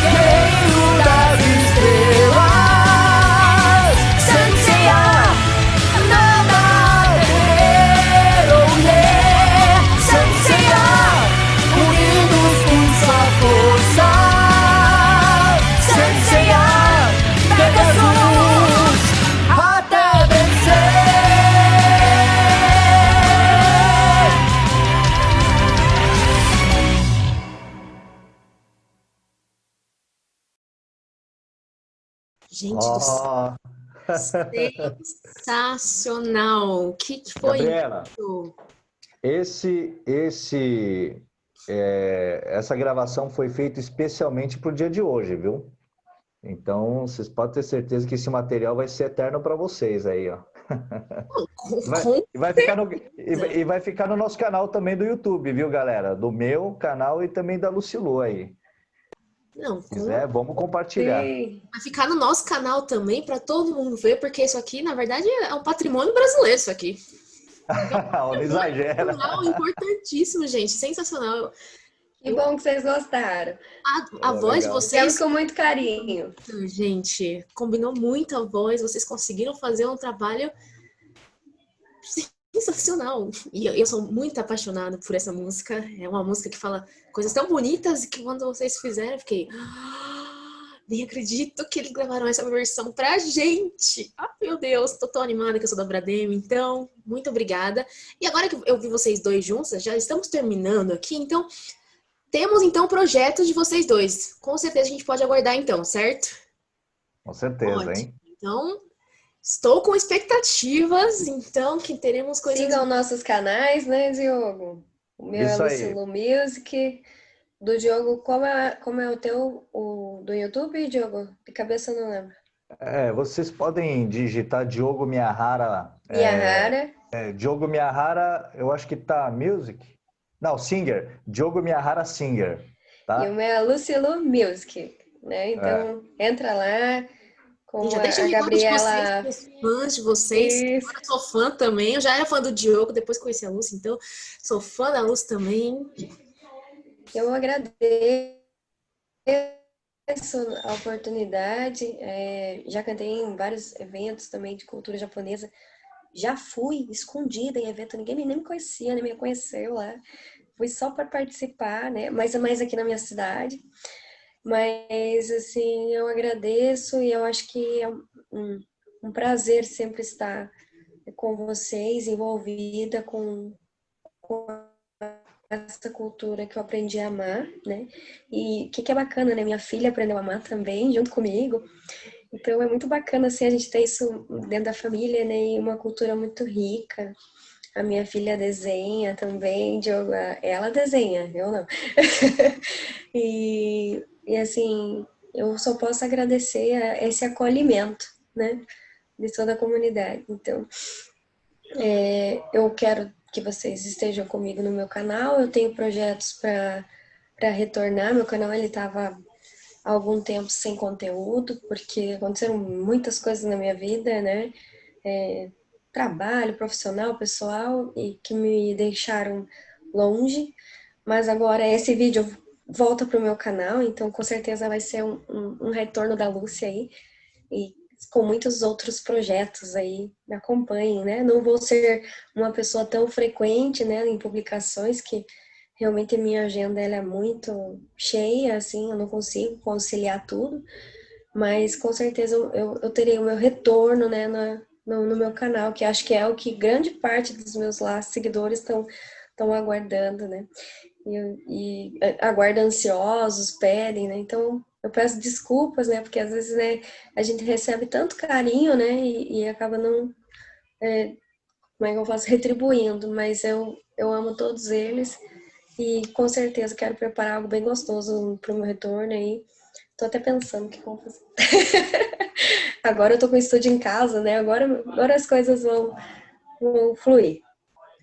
S4: guerreiro das estrelas. Senseiya, nada a temer, oh yeah. Senseiya, unidos por sua força. Senseiya, Pegasus, até vencer.
S1: Gente do céu,
S2: Ó,
S1: sensacional! O que foi
S2: Gabriela,
S1: isso?
S2: essa gravação foi feita especialmente para o dia de hoje, viu? Então, vocês podem ter certeza que esse material vai ser eterno para vocês aí, ó. E vai ficar no nosso canal também do YouTube, viu, galera? Do meu canal e também da Lucilu aí.
S1: Não,
S2: Se quiser, vamos compartilhar.
S1: vai ficar no nosso canal também para todo mundo ver, porque isso aqui, na verdade, é um patrimônio brasileiro, isso aqui.
S2: Não exagera.
S1: Cultural importantíssimo, gente. Sensacional.
S3: Que bom que vocês gostaram.
S1: A voz de
S2: legal.
S1: vocês,
S3: Fizemos com muito carinho.
S1: gente, combinou muito a voz. Vocês conseguiram fazer um trabalho sensacional. E eu sou muito apaixonada por essa música. É uma música que fala coisas tão bonitas que quando vocês fizeram, eu fiquei... nem acredito que eles gravaram essa versão pra gente. Ah, meu Deus, tô tão animada que eu sou da Bradem, então, muito obrigada. E agora que eu vi vocês dois juntos, já estamos terminando aqui, então, temos então o projeto de vocês dois. Com certeza a gente pode aguardar então, certo?
S2: Com certeza,
S1: Ótimo.
S2: hein?
S1: Então, estou com expectativas, então, que teremos coisas...
S3: Sigam nossos canais, né, Diogo? O meu
S2: Isso
S3: é
S2: aí.
S3: Lucilu Music. Do Diogo, como é o teu, do YouTube, Diogo? De cabeça eu não lembro.
S2: Vocês podem digitar Diogo Miyahara.
S3: Miyahara.
S2: Diogo Miyahara, eu acho que tá Music. Não, Singer. Diogo Miyahara Singer. Tá?
S3: E o meu é Lucilu Music, né? Então, entra lá, com
S1: Já deixa
S3: a
S1: eu rir de vocês,
S3: Gabriela.
S1: os fãs de vocês.
S3: Isso.
S1: Agora eu sou fã também. Eu já era fã do Diogo, depois conheci a Lúcia, então sou fã da Lúcia também.
S3: Eu agradeço a oportunidade. Já cantei em vários eventos também de cultura japonesa. Já fui escondida em evento, ninguém nem me conhecia, nem me conheceu lá. Fui só para participar, né? Mas é mais aqui na minha cidade. Mas, assim, eu agradeço e eu acho que é um prazer sempre estar com vocês, envolvida com essa cultura que eu aprendi a amar, né? E o que é bacana, né? Minha filha aprendeu a amar também, junto comigo. Então, é muito bacana, assim, a gente ter isso dentro da família, né? E uma cultura muito rica. A minha filha desenha também, Diogo, ela desenha, eu não. E assim, eu só posso agradecer a esse acolhimento, né? De toda a comunidade. Então, eu quero que vocês estejam comigo no meu canal. Eu tenho projetos para retornar. Meu canal ele estava há algum tempo sem conteúdo, porque aconteceram muitas coisas na minha vida, né? Trabalho, profissional, pessoal, e que me deixaram longe. Mas agora esse vídeo volta para o meu canal, então com certeza vai ser um retorno da Lúcia aí. E com muitos outros projetos aí, me acompanhem, né? Não vou ser uma pessoa tão frequente, né, em publicações, que realmente a minha agenda ela é muito cheia, assim, eu não consigo conciliar tudo, mas com certeza eu terei o meu retorno, né, no meu canal, que acho que é o que grande parte dos meus lá seguidores estão aguardando, né? E aguardam ansiosos, pedem, né? Então, eu peço desculpas, né? Porque às vezes, né, a gente recebe tanto carinho, né? E acaba não, como é que eu faço, retribuindo. Mas eu amo todos eles e com certeza quero preparar algo bem gostoso para o meu retorno aí. Tô até pensando o que eu vou fazer. Agora eu tô com o estúdio em casa, né? Agora as coisas vão fluir.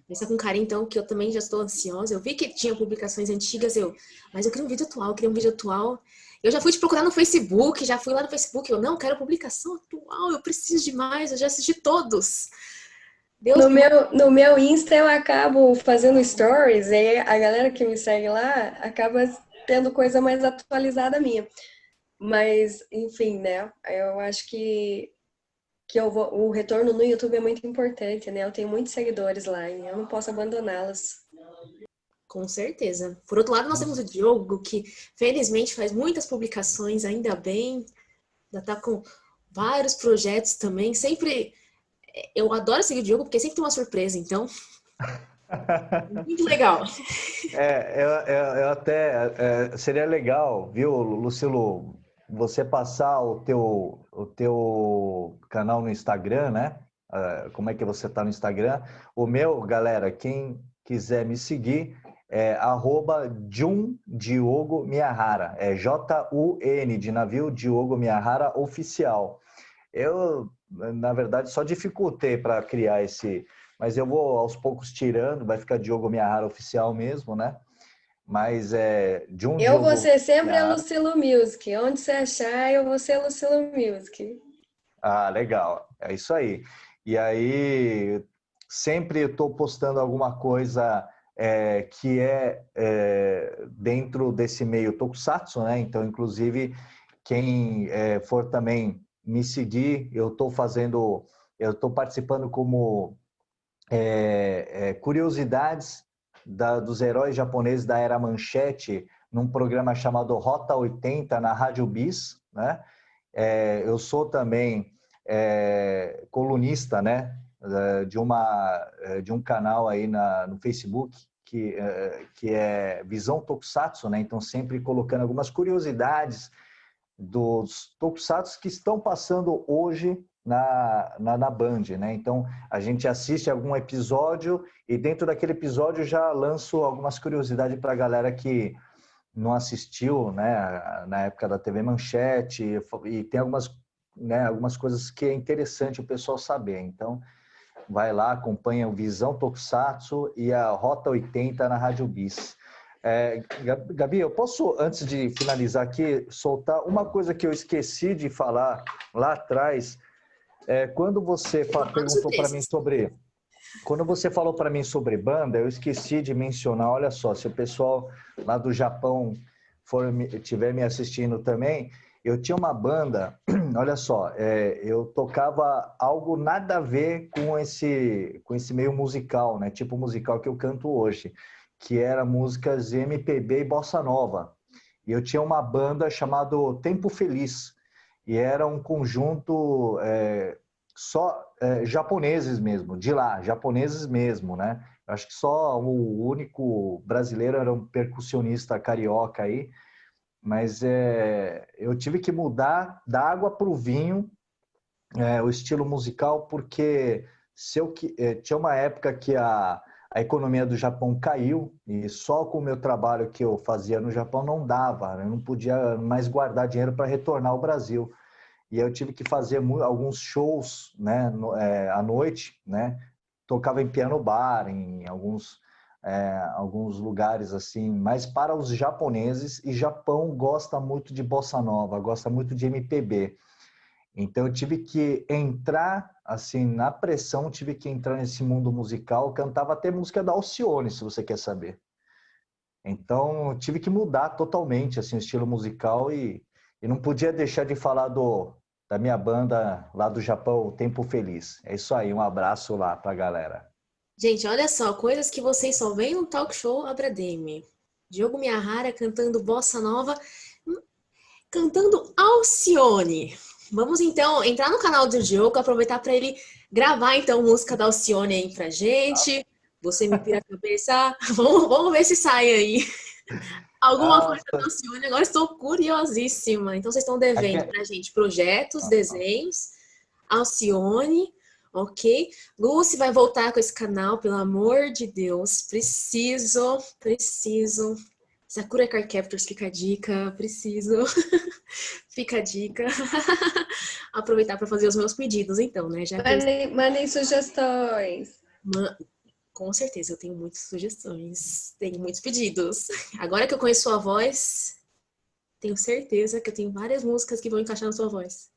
S1: Pensa com carinho, então, que eu também já estou ansiosa. Eu vi que tinha publicações antigas, mas eu queria um vídeo atual, eu queria um vídeo atual. Eu já fui te procurar no Facebook, já fui lá no Facebook, eu não quero publicação atual, eu preciso de mais, eu já assisti todos. Deus me...
S3: No meu Insta eu acabo fazendo stories e a galera que me segue lá acaba tendo coisa mais atualizada minha. Mas, enfim, né? Eu acho que o retorno no YouTube é muito importante, né? Eu tenho muitos seguidores lá e eu não posso abandoná-los.
S1: Com certeza. Por outro lado, nós temos o Diogo, que felizmente faz muitas publicações, ainda bem. Já tá com vários projetos também. Sempre... Eu adoro seguir o Diogo, porque sempre tem uma surpresa, então... Muito legal.
S2: Eu até... seria legal, viu, Lucilo, você passar o teu canal no Instagram, né? Como é que você tá no Instagram? O meu, galera, quem quiser me seguir, é @Jun Diogo Miyahara. É Jun de navio, Diogo Miyahara oficial. Eu, na verdade, só dificultei para criar esse... Mas eu vou aos poucos tirando, vai ficar Diogo Miyahara oficial mesmo, né? Mas Jun
S3: Eu
S2: Diogo
S3: vou ser sempre
S2: Miyahara.
S3: a Lucilo Music. Onde você achar, eu vou ser a Lucilo Music.
S2: Ah, legal. É isso aí. E aí, sempre estou postando alguma coisa que dentro desse meio Tokusatsu, né? Então, inclusive, quem for também me seguir, eu estou participando como curiosidades dos heróis japoneses da Era Manchete, num programa chamado Rota 80 na Rádio Bis, né? Eu sou também colunista, né, de um canal aí no Facebook que é Visão Tokusatsu, né? Então sempre colocando algumas curiosidades dos Tokusatsu que estão passando hoje na Band, né? Então a gente assiste algum episódio e dentro daquele episódio já lanço algumas curiosidades para a galera que não assistiu, né, na época da TV Manchete, e tem algumas coisas que é interessante o pessoal saber. Então, vai lá, acompanha o Visão Tokusatsu e a Rota 80 na Rádio Bis. Gabi, eu posso, antes de finalizar aqui, soltar uma coisa que eu esqueci de falar lá atrás. Quando você perguntou para mim sobre... Quando você falou para mim sobre banda, eu esqueci de mencionar, olha só, se o pessoal lá do Japão estiver me assistindo também, eu tinha uma banda, olha só, eu tocava algo nada a ver com esse meio musical, né? Tipo musical que eu canto hoje, que era músicas MPB e bossa nova. E eu tinha uma banda chamada Tempo Feliz, e era um conjunto japoneses mesmo, de lá, japoneses mesmo, né? Eu acho que só o único brasileiro era um percussionista carioca aí, mas eu tive que mudar da água para o vinho o estilo musical, porque tinha uma época que a economia do Japão caiu e só com o meu trabalho que eu fazia no Japão não dava, eu não podia mais guardar dinheiro para retornar ao Brasil. E eu tive que fazer alguns shows, né, à noite, né? Tocava em piano bar, em alguns lugares assim, mas para os japoneses, e Japão gosta muito de bossa nova, gosta muito de MPB. Então eu tive que entrar, assim, na pressão, tive que entrar nesse mundo musical, cantava até música da Alcione, se você quer saber. Então eu tive que mudar totalmente assim, o estilo musical e não podia deixar de falar da minha banda lá do Japão, Tempo Feliz. É isso aí, um abraço lá pra galera.
S1: Gente, olha só, coisas que vocês só veem no talk show Abrademe. Diogo Miyahara cantando bossa nova, cantando Alcione. Vamos então entrar no canal do Diogo, aproveitar para ele gravar então música da Alcione aí pra gente. Você me pira a cabeça. Vamos ver se sai aí. Alguma coisa da Alcione, agora estou curiosíssima. Então vocês estão devendo pra gente projetos, desenhos, Alcione. Ok? Lucy vai voltar com esse canal, pelo amor de Deus. Preciso. Sakura Card Captors, fica a dica. Preciso. Fica a dica. Aproveitar para fazer os meus pedidos, então, né?
S3: Mandem sugestões.
S1: Com certeza, eu tenho muitas sugestões. Tenho muitos pedidos. Agora que eu conheço sua voz, tenho certeza que eu tenho várias músicas que vão encaixar na sua voz.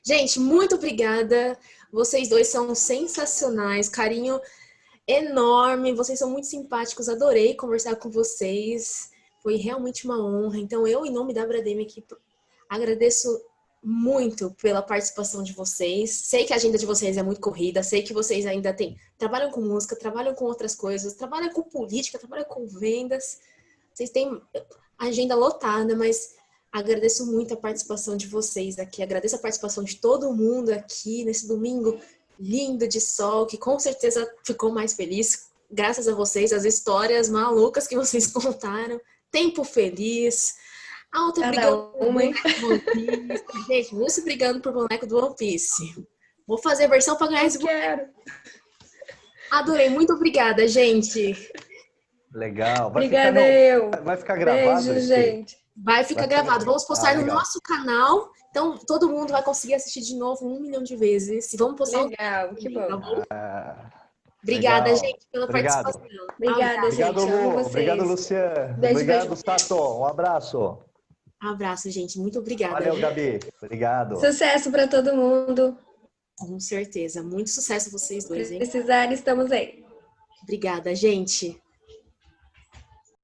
S1: Gente, muito obrigada. Vocês dois são sensacionais. Carinho enorme. Vocês são muito simpáticos. Adorei conversar com vocês. Foi realmente uma honra. Então, eu, em nome da Abrademe aqui, agradeço muito pela participação de vocês. Sei que a agenda de vocês é muito corrida. Sei que vocês ainda trabalham com música, trabalham com outras coisas, trabalham com política, trabalham com vendas. Vocês têm agenda lotada, mas... agradeço muito a participação de vocês aqui, agradeço a participação de todo mundo aqui nesse domingo lindo de sol, que com certeza ficou mais feliz, graças a vocês, as histórias malucas que vocês contaram, Tempo Feliz, Alta brigando por boneco do One Piece, gente, Lúcia brigando por boneco do One Piece, vou fazer a versão para ganhar esse boneco. Adorei, muito obrigada, gente.
S2: Legal.
S3: Obrigada,
S2: vai ficar gravado?
S3: Beijo, gente.
S1: Vai ficar gravado. Vamos postar no nosso canal. Então, todo mundo vai conseguir assistir de novo 1 milhão de vezes. E vamos postar.
S3: Legal, que bom.
S1: Tá bom? Obrigada,
S2: legal.
S1: gente, pela participação.
S3: Obrigada, gente.
S2: Obrigado, Luciano. Obrigado, Sato. Um abraço.
S1: Abraço, gente. Muito obrigada.
S2: Valeu, Gabi. Obrigado.
S3: Sucesso para todo mundo.
S1: Com certeza. Muito sucesso vocês dois, hein?
S3: Se precisarem, estamos aí.
S1: Obrigada, gente.